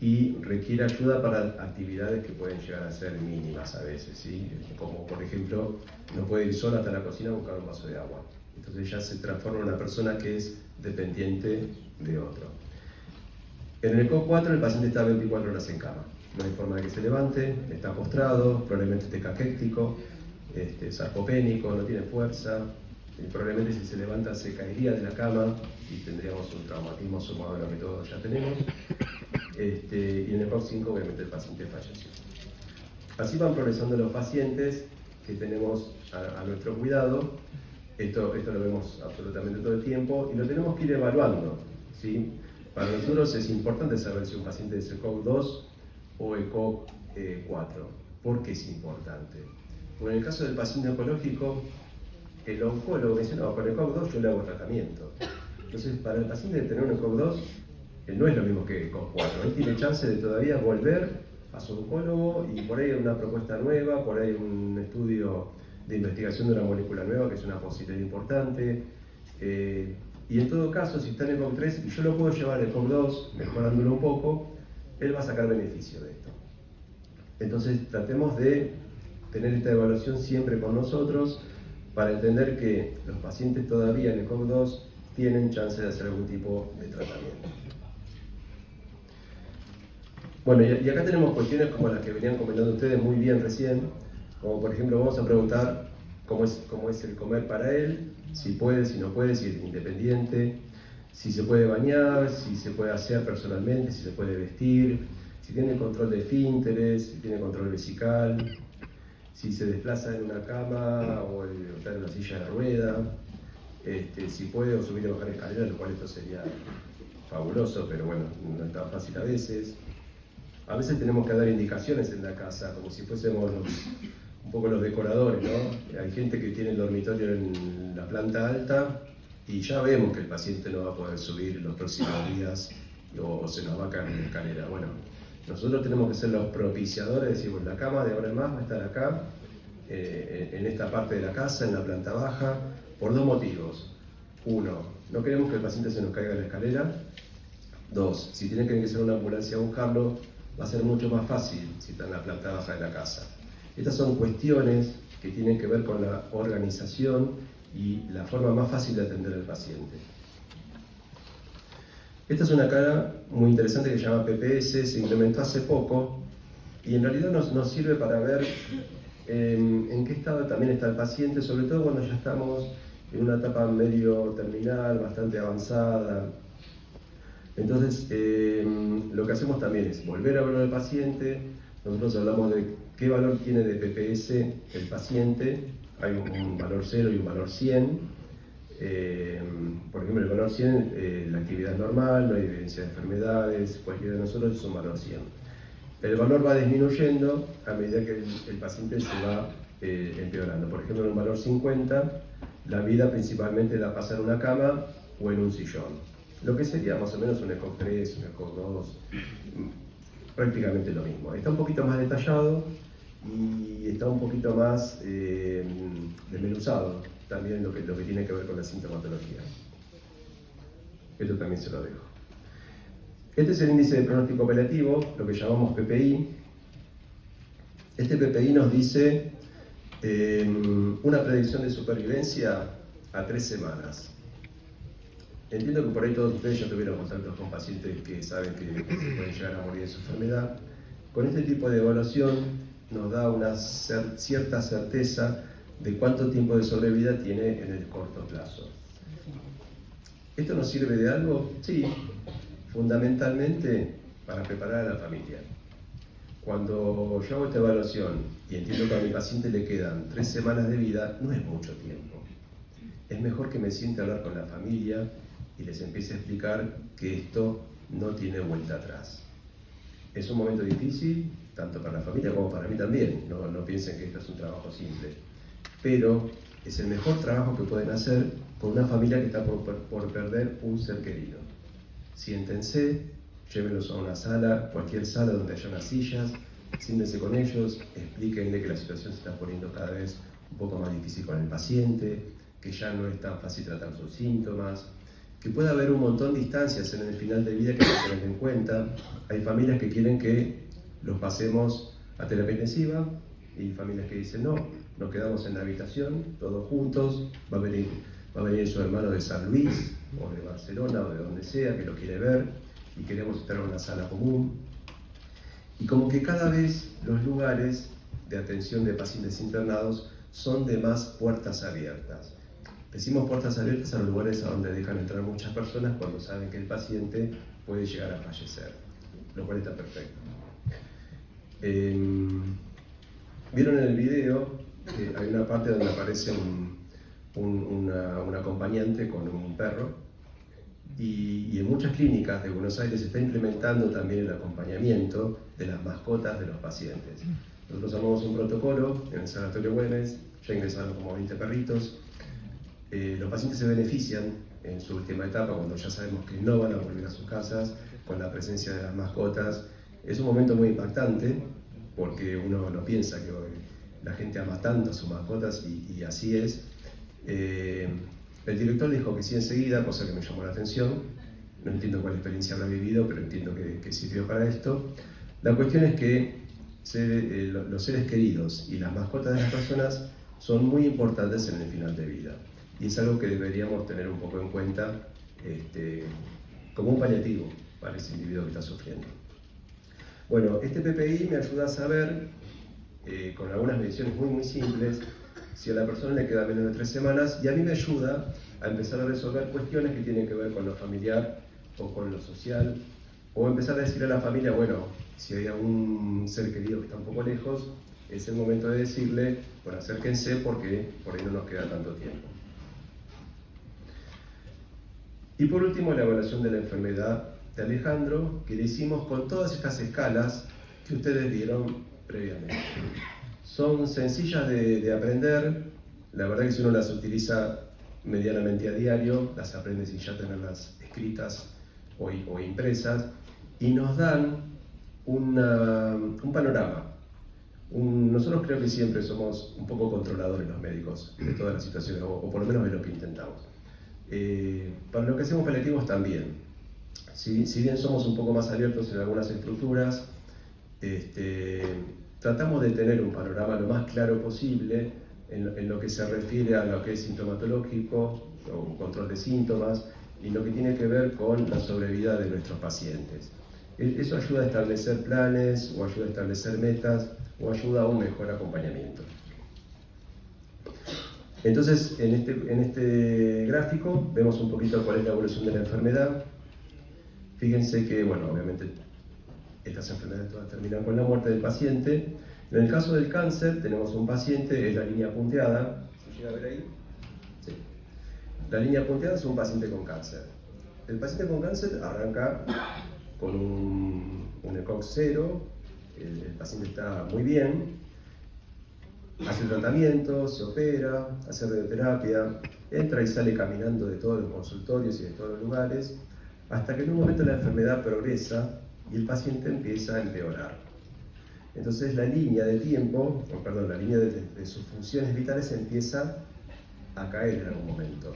y requiere ayuda para actividades que pueden llegar a ser mínimas a veces, ¿sí? Como por ejemplo, no puede ir sola hasta la cocina a buscar un vaso de agua. Entonces ya se transforma en una persona que es dependiente de otro. En el ECOG 4 el paciente está 24 horas en cama. No hay forma de que se levante, está postrado, probablemente esté caquéctico, sarcopénico, no tiene fuerza. Probablemente si se levanta se caería de la cama y tendríamos un traumatismo sumado a lo que todos ya tenemos. Y en el ECOG 5 obviamente el paciente falleció. Así van progresando los pacientes que tenemos a nuestro cuidado. Esto lo vemos absolutamente todo el tiempo y lo tenemos que ir evaluando, ¿sí? Para nosotros es importante saber si un paciente es ECOG 2 o ECOG 4. ¿Por qué es importante? Porque en el caso del paciente oncológico, el oncólogo me dice, no, con ECOG 2 yo le hago tratamiento. Entonces, para el paciente tener un ECOG 2 no es lo mismo que ECOG 4. Él tiene chance de todavía volver a su oncólogo y por ahí hay una propuesta nueva, por ahí un estudio de investigación de una molécula nueva, que es una posibilidad importante. Y en todo caso, si está en ECOG 3 y yo lo puedo llevar al ECOG 2, mejorándolo un poco, él va a sacar beneficio de esto. Entonces, tratemos de tener esta evaluación siempre con nosotros para entender que los pacientes todavía en ECOG 2 tienen chance de hacer algún tipo de tratamiento. Bueno, y acá tenemos cuestiones como las que venían comentando ustedes muy bien recién, como por ejemplo vamos a preguntar cómo es el comer para él, si puede, si no puede, si es independiente, si se puede bañar, si se puede asear personalmente, si se puede vestir, si tiene control de esfínteres, si tiene control vesical, si se desplaza en una cama o está en una silla de rueda, si puede o subir o bajar escaleras, lo cual esto sería fabuloso, pero bueno, no es tan fácil a veces. A veces tenemos que dar indicaciones en la casa, como si fuésemos un poco los decoradores, ¿no? Hay gente que tiene el dormitorio en la planta alta y ya vemos que el paciente no va a poder subir en los próximos días o se nos va a caer en la escalera. Bueno, nosotros tenemos que ser los propiciadores, decimos, la cama de ahora en más va a estar acá, en esta parte de la casa, en la planta baja, por dos motivos. Uno, no queremos que el paciente se nos caiga en la escalera. Dos, si tiene que ingresar una ambulancia a buscarlo, va a ser mucho más fácil si está en la planta baja de la casa. Estas son cuestiones que tienen que ver con la organización y la forma más fácil de atender al paciente. Esta es una cara muy interesante que se llama PPS, se implementó hace poco y en realidad nos sirve para ver en qué estado también está el paciente, sobre todo cuando ya estamos en una etapa medio terminal, bastante avanzada. Entonces, lo que hacemos también es volver a ver al paciente. Nosotros hablamos de qué valor tiene de PPS el paciente. Hay un valor 0 y un valor 100. Por ejemplo, el valor 100, la actividad es normal, no hay evidencia de enfermedades, cualquiera de nosotros es un valor 100. El valor va disminuyendo a medida que el paciente se va empeorando. Por ejemplo, en un valor 50, la vida principalmente la pasa en una cama o en un sillón. Lo que sería más o menos un ECOG 3, un ECOG 2, prácticamente lo mismo. Está un poquito más detallado y está un poquito más desmenuzado también lo que tiene que ver con la sintomatología. Esto también se lo dejo. Este es el índice de pronóstico operativo, lo que llamamos PPI. Este PPI nos dice una predicción de supervivencia a 3 semanas. Entiendo que por ahí todos ustedes ya tuvieron contactos con pacientes que saben que pueden llegar a morir de su enfermedad. Con este tipo de evaluación nos da una cierta certeza de cuánto tiempo de sobrevida tiene en el corto plazo. ¿Esto nos sirve de algo? Sí, fundamentalmente para preparar a la familia. Cuando yo hago esta evaluación y entiendo que a mi paciente le quedan 3 semanas de vida, no es mucho tiempo. Es mejor que me siente a hablar con la familia y les empiece a explicar que esto no tiene vuelta atrás. Es un momento difícil, tanto para la familia como para mí también. No piensen que esto es un trabajo simple. Pero es el mejor trabajo que pueden hacer con una familia que está por perder un ser querido. Siéntense, llévenlos a una sala, cualquier sala donde haya unas sillas, siéntense con ellos, explíquenle que la situación se está poniendo cada vez un poco más difícil con el paciente, que ya no es tan fácil tratar sus síntomas, que puede haber un montón de instancias en el final de vida que hay que tener en cuenta. Hay familias que quieren que los pasemos a terapia intensiva y familias que dicen no, nos quedamos en la habitación, todos juntos, va a venir su hermano de San Luis o de Barcelona o de donde sea que lo quiere ver y queremos estar en una sala común. Y como que cada vez los lugares de atención de pacientes internados son de más puertas abiertas. Decimos puertas abiertas a los lugares a donde dejan entrar muchas personas cuando saben que el paciente puede llegar a fallecer, lo cual está perfecto. Vieron en el video que hay una parte donde aparece un acompañante con un perro y en muchas clínicas de Buenos Aires se está implementando también el acompañamiento de las mascotas de los pacientes. Nosotros armamos un protocolo en el Sanatorio Güemes, ya ingresaron como 20 perritos. Los pacientes se benefician en su última etapa, cuando ya sabemos que no van a volver a sus casas, con la presencia de las mascotas. Es un momento muy impactante, porque uno no piensa que la gente ama tanto a sus mascotas, y así es. El director dijo que sí enseguida, cosa que me llamó la atención. No entiendo cuál experiencia habrá vivido, pero entiendo que sirvió para esto. La cuestión es que los seres queridos y las mascotas de las personas son muy importantes en el final de vida. Y es algo que deberíamos tener un poco en cuenta como un paliativo para ese individuo que está sufriendo. Bueno, este PPI me ayuda a saber, con algunas mediciones muy simples, si a la persona le queda menos de 3 semanas, y a mí me ayuda a empezar a resolver cuestiones que tienen que ver con lo familiar o con lo social, o empezar a decirle a la familia, bueno, si hay algún ser querido que está un poco lejos, es el momento de decirle, bueno, acérquense porque por ahí no nos queda tanto tiempo. Y por último, la evaluación de la enfermedad de Alejandro, que le hicimos con todas estas escalas que ustedes vieron previamente. Son sencillas de aprender, la verdad que si uno las utiliza medianamente a diario, las aprende sin ya tenerlas escritas o impresas, y nos dan un panorama. Nosotros creo que siempre somos un poco controladores los médicos de todas las situaciones, o por lo menos de lo que intentamos. Para lo que hacemos paliativos también, si bien somos un poco más abiertos en algunas estructuras, tratamos de tener un panorama lo más claro posible en lo que se refiere a lo que es sintomatológico o control de síntomas y lo que tiene que ver con la sobrevida de nuestros pacientes. Eso ayuda a establecer planes, o ayuda a establecer metas, o ayuda a un mejor acompañamiento. Entonces, en este gráfico vemos un poquito cuál es la evolución de la enfermedad. Fíjense que, bueno, obviamente estas enfermedades todas terminan con la muerte del paciente. En el caso del cáncer, tenemos un paciente, es la línea punteada. ¿Se llega a ver ahí? Sí. La línea punteada es un paciente con cáncer. El paciente con cáncer arranca con un ECOG 0, el paciente está muy bien, hace tratamiento, se opera, hace radioterapia, entra y sale caminando de todos los consultorios y de todos los lugares, hasta que en un momento la enfermedad progresa y el paciente empieza a empeorar. Entonces la línea de tiempo, la línea de sus funciones vitales empieza a caer en algún momento.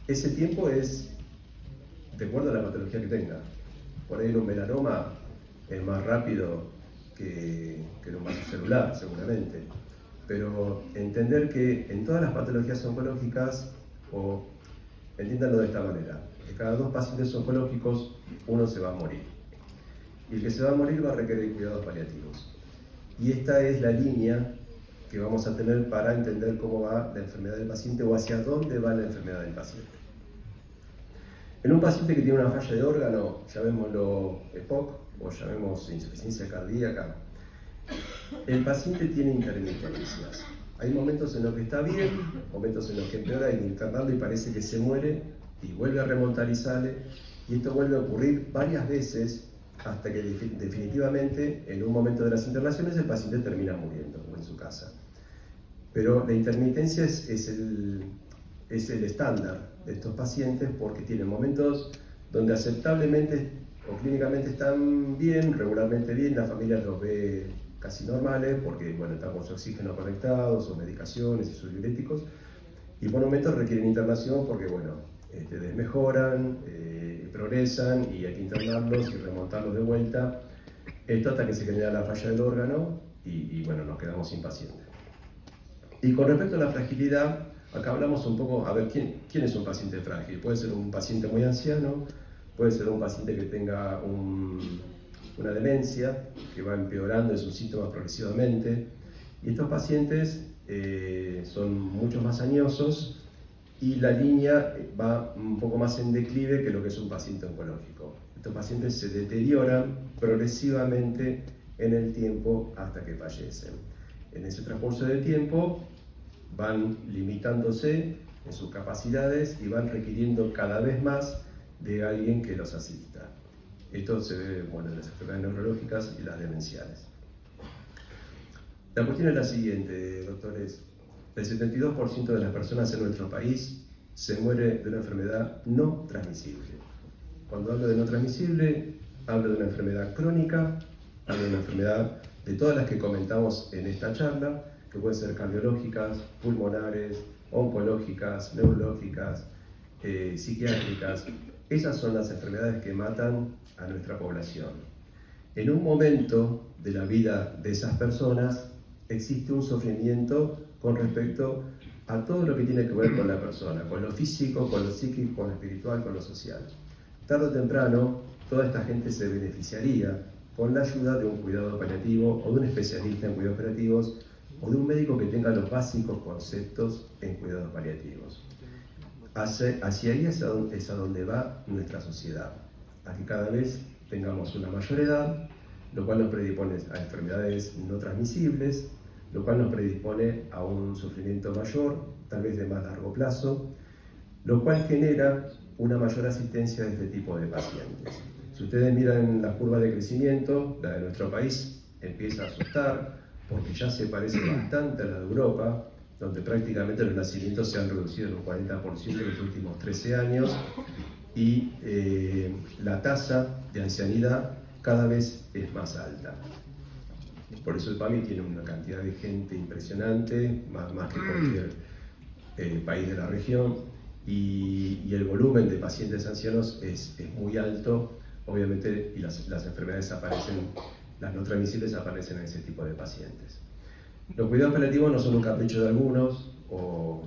Ese tiempo es de acuerdo a la patología que tenga. Por ahí en un melanoma es más rápido que en un vaso celular, seguramente. Pero entender que en todas las patologías oncológicas, o entiéndanlo de esta manera, de cada 2 pacientes oncológicos, 1 se va a morir. Y el que se va a morir va a requerir cuidados paliativos. Y esta es la línea que vamos a tener para entender cómo va la enfermedad del paciente o hacia dónde va la enfermedad del paciente. En un paciente que tiene una falla de órgano, llamémoslo EPOC o llamemos insuficiencia cardíaca, el paciente tiene intermitencias. Hay momentos en los que está bien, momentos en los que empeora, y internando y parece que se muere, y vuelve a remontar y sale, y esto vuelve a ocurrir varias veces hasta que definitivamente en un momento de las internaciones el paciente termina muriendo o en su casa. Pero la intermitencia es el estándar de estos pacientes porque tienen momentos donde aceptablemente o clínicamente están bien, regularmente bien, la familia los ve casi normales porque bueno, están con su oxígeno conectado, sus medicaciones y sus diuréticos, y por momentos requieren internación porque bueno, desmejoran, progresan y hay que internarlos y remontarlos de vuelta, esto hasta que se genera la falla del órgano y bueno, nos quedamos sin paciente. Y con respecto a la fragilidad, acá hablamos un poco, a ver, ¿quién es un paciente frágil? Puede ser un paciente muy anciano, puede ser un paciente que tenga una demencia, que va empeorando de sus síntomas progresivamente, y estos pacientes son mucho más añosos y la línea va un poco más en declive que lo que es un paciente oncológico. Estos pacientes se deterioran progresivamente en el tiempo hasta que fallecen. En ese transcurso del tiempo van limitándose en sus capacidades y van requiriendo cada vez más de alguien que los asista. Esto se ve bueno, en las enfermedades neurológicas y las demenciales. La cuestión es la siguiente, doctores. El 72% de las personas en nuestro país se muere de una enfermedad no transmisible. Cuando hablo de no transmisible, hablo de una enfermedad crónica, hablo de una enfermedad de todas las que comentamos en esta charla, que pueden ser cardiológicas, pulmonares, oncológicas, neurológicas, psiquiátricas. Esas son las enfermedades que matan a nuestra población. En un momento de la vida de esas personas existe un sufrimiento con respecto a todo lo que tiene que ver con la persona, con lo físico, con lo psíquico, con lo espiritual, con lo social. Tarde o temprano, toda esta gente se beneficiaría con la ayuda de un cuidado paliativo o de un especialista en cuidados paliativos o de un médico que tenga los básicos conceptos en cuidados paliativos. Hacia ahí es a donde va nuestra sociedad, a que cada vez tengamos una mayor edad, lo cual nos predispone a enfermedades no transmisibles, lo cual nos predispone a un sufrimiento mayor, tal vez de más largo plazo, lo cual genera una mayor asistencia de este tipo de pacientes. Si ustedes miran la curva de crecimiento, la de nuestro país empieza a asustar, porque ya se parece bastante a la de Europa, donde prácticamente los nacimientos se han reducido en un 40% en los últimos 13 años, y la tasa de ancianidad cada vez es más alta. Por eso el PAMI tiene una cantidad de gente impresionante, más que cualquier país de la región, y el volumen de pacientes ancianos es muy alto, obviamente, y las enfermedades aparecen, las no transmisibles aparecen en ese tipo de pacientes. Los cuidados paliativos no son un capricho de algunos o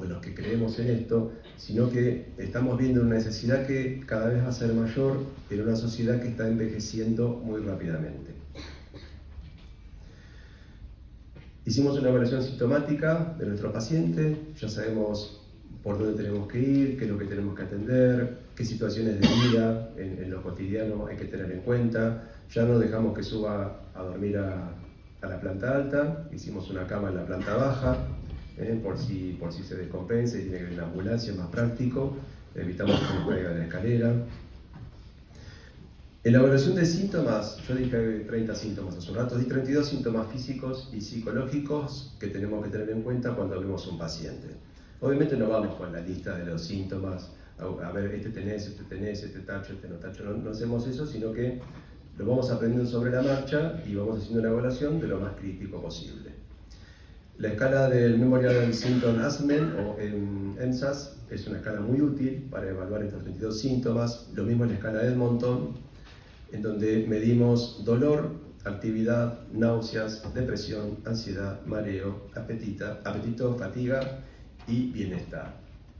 de los que creemos en esto, sino que estamos viendo una necesidad que cada vez va a ser mayor en una sociedad que está envejeciendo muy rápidamente. Hicimos una evaluación sintomática de nuestro paciente, ya sabemos por dónde tenemos que ir, qué es lo que tenemos que atender, qué situaciones de vida en lo cotidiano hay que tener en cuenta. Ya no dejamos que suba a dormir a la planta alta, hicimos una cama en la planta baja, por si se descompensa y tiene que ir a una ambulancia, es más práctico, evitamos que caiga de la escalera. En la evaluación de síntomas, yo dije 30 síntomas hace un rato, di 32 síntomas físicos y psicológicos que tenemos que tener en cuenta cuando vemos un paciente. Obviamente no vamos con la lista de los síntomas, a ver, este tenés, este tacho, este no tacho, no hacemos eso, sino que lo vamos aprendiendo sobre la marcha y vamos haciendo una evaluación de lo más crítico posible. La escala del Memorial Symptom Assessment o EMSAS es una escala muy útil para evaluar estos 32 síntomas, lo mismo en la escala de Edmonton, en donde medimos dolor, actividad, náuseas, depresión, ansiedad, mareo, apetito, fatiga y bienestar.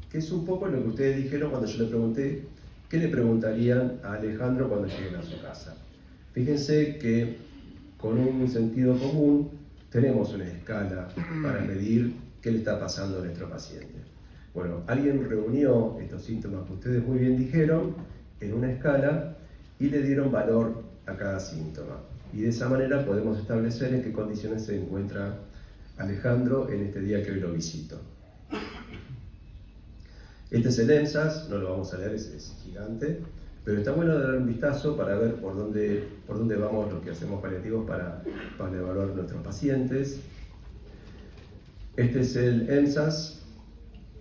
Que es un poco lo que ustedes dijeron cuando yo le pregunté qué le preguntarían a Alejandro cuando lleguen a su casa. Fíjense que con un sentido común tenemos una escala para medir qué le está pasando a nuestro paciente. Bueno, alguien reunió estos síntomas que ustedes muy bien dijeron en una escala y le dieron valor a cada síntoma. Y de esa manera podemos establecer en qué condiciones se encuentra Alejandro en este día que hoy lo visito. Este es el EMSAS, no lo vamos a leer, es gigante, pero está bueno dar un vistazo para ver por dónde vamos los que hacemos paliativos para evaluar nuestros pacientes. Este es el EMSAS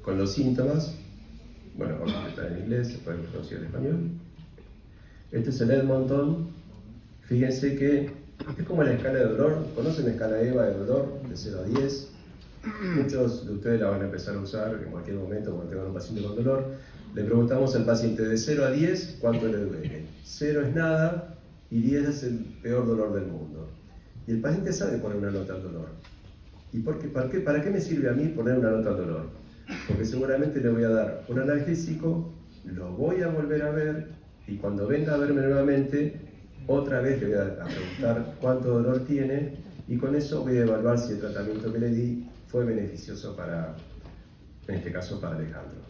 con los síntomas. Bueno, vamos a estar en inglés, se puede traducir en español. Este es el Edmonton. Fíjense que es como la escala de dolor. ¿Conocen la escala EVA de dolor de 0 a 10? Muchos de ustedes la van a empezar a usar en cualquier momento cuando tengan un paciente con dolor. Le preguntamos al paciente de 0 a 10 cuánto le duele. 0 es nada y 10 es el peor dolor del mundo. Y el paciente sabe poner una nota al dolor. ¿Y para qué me sirve a mí poner una nota al dolor? Porque seguramente le voy a dar un analgésico, lo voy a volver a ver y cuando venga a verme nuevamente, otra vez le voy a preguntar cuánto dolor tiene y con eso voy a evaluar si el tratamiento que le di fue beneficioso para, en este caso, para Alejandro.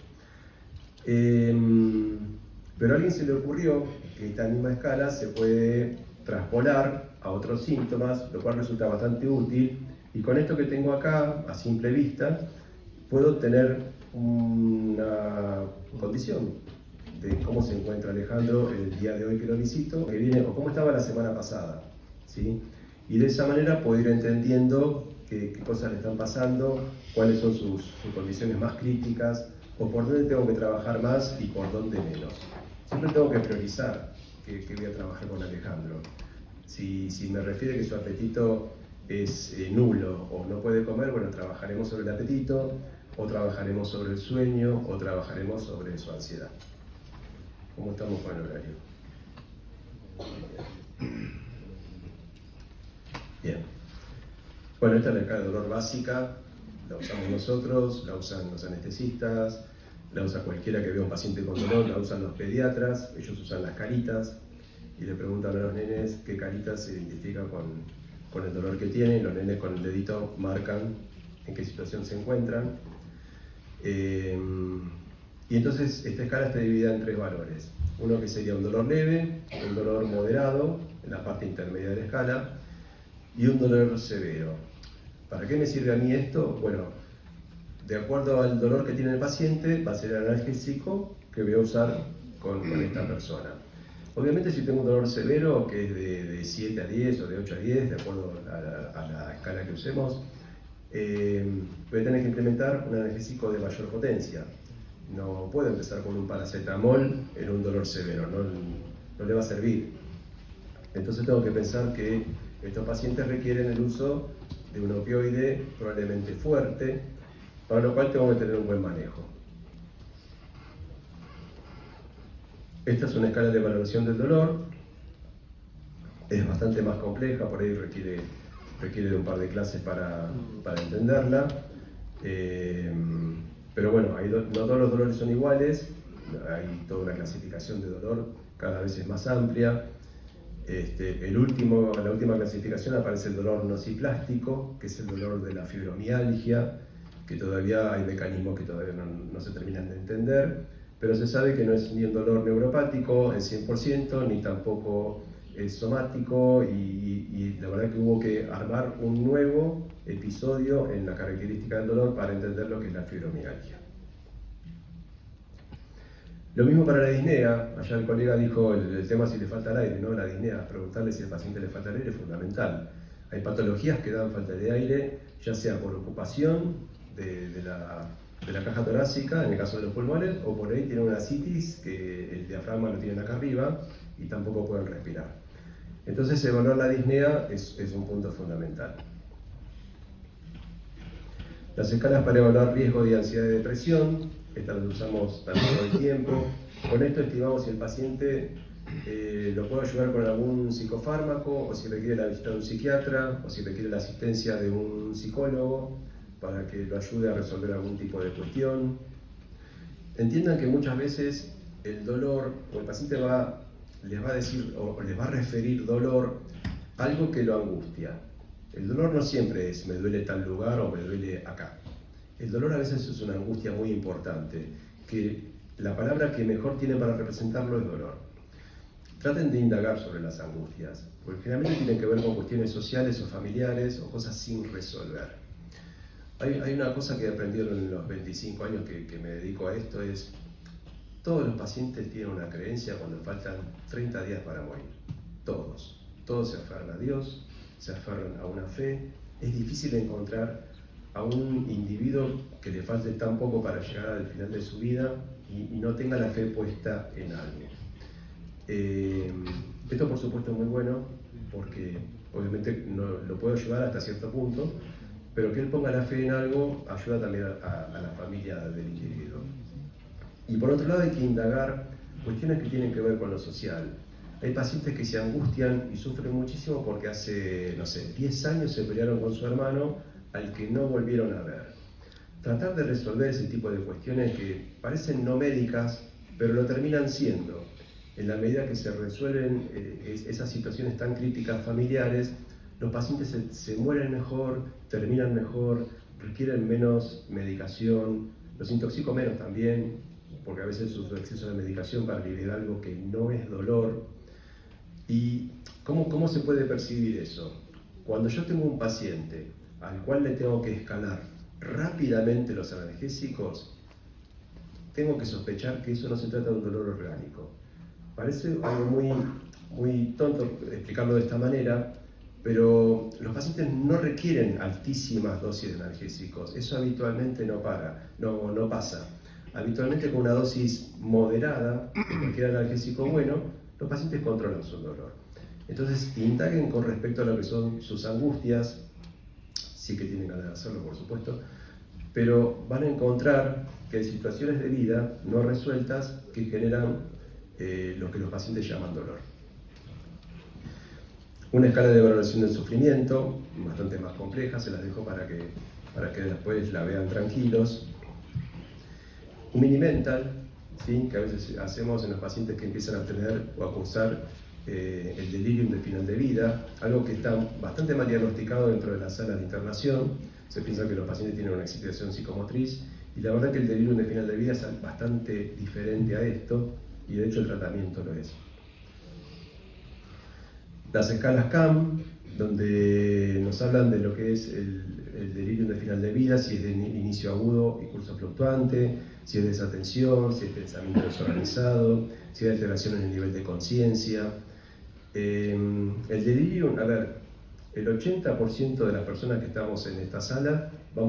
Pero a alguien se le ocurrió que esta misma escala se puede traspolar a otros síntomas, lo cual resulta bastante útil. Y con esto que tengo acá, a simple vista, puedo obtener una condición de cómo se encuentra Alejandro el día de hoy que lo visito, que viene, o cómo estaba la semana pasada, ¿sí? Y de esa manera puedo ir entendiendo qué cosas le están pasando, cuáles son sus condiciones más críticas, o por dónde tengo que trabajar más y por dónde menos. Siempre tengo que priorizar qué voy a trabajar con Alejandro. Si me refiere que su apetito es nulo o no puede comer, bueno, trabajaremos sobre el apetito, o trabajaremos sobre el sueño, o trabajaremos sobre su ansiedad. ¿Cómo estamos con el horario? Bien. Bueno, esta es la escala de dolor básica, la usamos nosotros, la usan los anestesistas, la usa cualquiera que vea un paciente con dolor, la usan los pediatras, ellos usan las caritas y le preguntan a los nenes qué caritas se identifican con el dolor que tienen, los nenes con el dedito marcan en qué situación se encuentran. Y entonces esta escala está dividida en 3 valores. Uno que sería un dolor leve, un dolor moderado, en la parte intermedia de la escala, y un dolor severo. ¿Para qué me sirve a mí esto? Bueno, de acuerdo al dolor que tiene el paciente, va a ser el analgésico que voy a usar con esta persona. Obviamente si tengo un dolor severo, que es de 7 a 10 o de 8 a 10, de acuerdo a la escala que usemos, voy a tener que implementar un analgésico de mayor potencia. No puedo empezar con un paracetamol en un dolor severo, no le va a servir. Entonces tengo que pensar que estos pacientes requieren el uso de un opioide probablemente fuerte, para lo cual tengo que tener un buen manejo. Esta es una escala de valoración del dolor, es bastante más compleja, por ahí requiere de un par de clases para entenderla. Pero bueno, no todos los dolores son iguales, hay toda una clasificación de dolor, cada vez es más amplia. La última clasificación aparece el dolor nociplástico, que es el dolor de la fibromialgia, que todavía hay mecanismos que todavía no se terminan de entender, pero se sabe que no es ni un dolor neuropático en 100%, ni tampoco es somático, y la verdad que hubo que armar un nuevo episodio en la característica del dolor para entender lo que es la fibromialgia. Lo mismo para la disnea. Allá el colega dijo el tema si le falta el aire, ¿no? La disnea, preguntarle si al paciente le falta el aire es fundamental. Hay patologías que dan falta de aire, ya sea por ocupación de la caja torácica, en el caso de los pulmones, o por ahí tienen una ascitis, que el diafragma lo tienen acá arriba y tampoco pueden respirar. Entonces evaluar la disnea es un punto fundamental. Las escalas para evaluar riesgo de ansiedad y depresión, estas las usamos también todo el tiempo. Con esto estimamos si el paciente lo puedo ayudar con algún psicofármaco, o si requiere la visita de un psiquiatra, o si requiere la asistencia de un psicólogo para que lo ayude a resolver algún tipo de cuestión. Entiendan que muchas veces el dolor, o el paciente les va a decir o les va a referir dolor, algo que lo angustia. El dolor no siempre es me duele tal lugar o me duele acá. El dolor a veces es una angustia muy importante, que la palabra que mejor tiene para representarlo es dolor. Traten de indagar sobre las angustias, porque generalmente tienen que ver con cuestiones sociales o familiares o cosas sin resolver. Hay una cosa que he aprendido en los 25 años que me dedico a esto, es todos los pacientes tienen una creencia cuando faltan 30 días para morir. Todos se aferran a Dios, se aferran a una fe. Es difícil encontrar a un individuo que le falte tan poco para llegar al final de su vida y no tenga la fe puesta en algo. Esto por supuesto es muy bueno porque obviamente lo puede ayudar hasta cierto punto, pero que él ponga la fe en algo ayuda también a la familia del individuo. Y por otro lado hay que indagar cuestiones que tienen que ver con lo social. Hay pacientes que se angustian y sufren muchísimo porque hace, no sé, 10 años se pelearon con su hermano al que no volvieron a ver. Tratar de resolver ese tipo de cuestiones que parecen no médicas, pero lo terminan siendo. En la medida que se resuelven esas situaciones tan críticas familiares, los pacientes se mueren mejor, terminan mejor, requieren menos medicación, los intoxico menos también, porque a veces uso exceso de medicación para aliviar algo que no es dolor. ¿Y cómo se puede percibir eso? Cuando yo tengo un paciente al cual le tengo que escalar rápidamente los analgésicos, tengo que sospechar que eso no se trata de un dolor orgánico. Parece algo muy tonto explicarlo de esta manera, pero los pacientes no requieren altísimas dosis de analgésicos. Eso habitualmente no pasa. Habitualmente con una dosis moderada de cualquier analgésico bueno, los pacientes controlan su dolor. Entonces, indaguen con respecto a lo que son sus angustias, sí que tienen ganas de hacerlo, por supuesto, pero van a encontrar que hay situaciones de vida no resueltas que generan lo que los pacientes llaman dolor. Una escala de valoración del sufrimiento, bastante más compleja, se las dejo para que después la vean tranquilos. Un mini mental, ¿sí? Que a veces hacemos en los pacientes que empiezan a tener o a cursar el delirium de final de vida, algo que está bastante mal diagnosticado dentro de las salas de internación. Se piensa que los pacientes tienen una excitación psicomotriz y la verdad que el delirium de final de vida es bastante diferente a esto y de hecho el tratamiento lo es. Las escalas CAM, donde nos hablan de lo que es el delirium de final de vida, si es de inicio agudo y curso fluctuante, si es desatención, si es pensamiento desorganizado, si hay alteración en el nivel de conciencia. El delirium, a ver, el 80% de las personas que estamos en esta sala vamos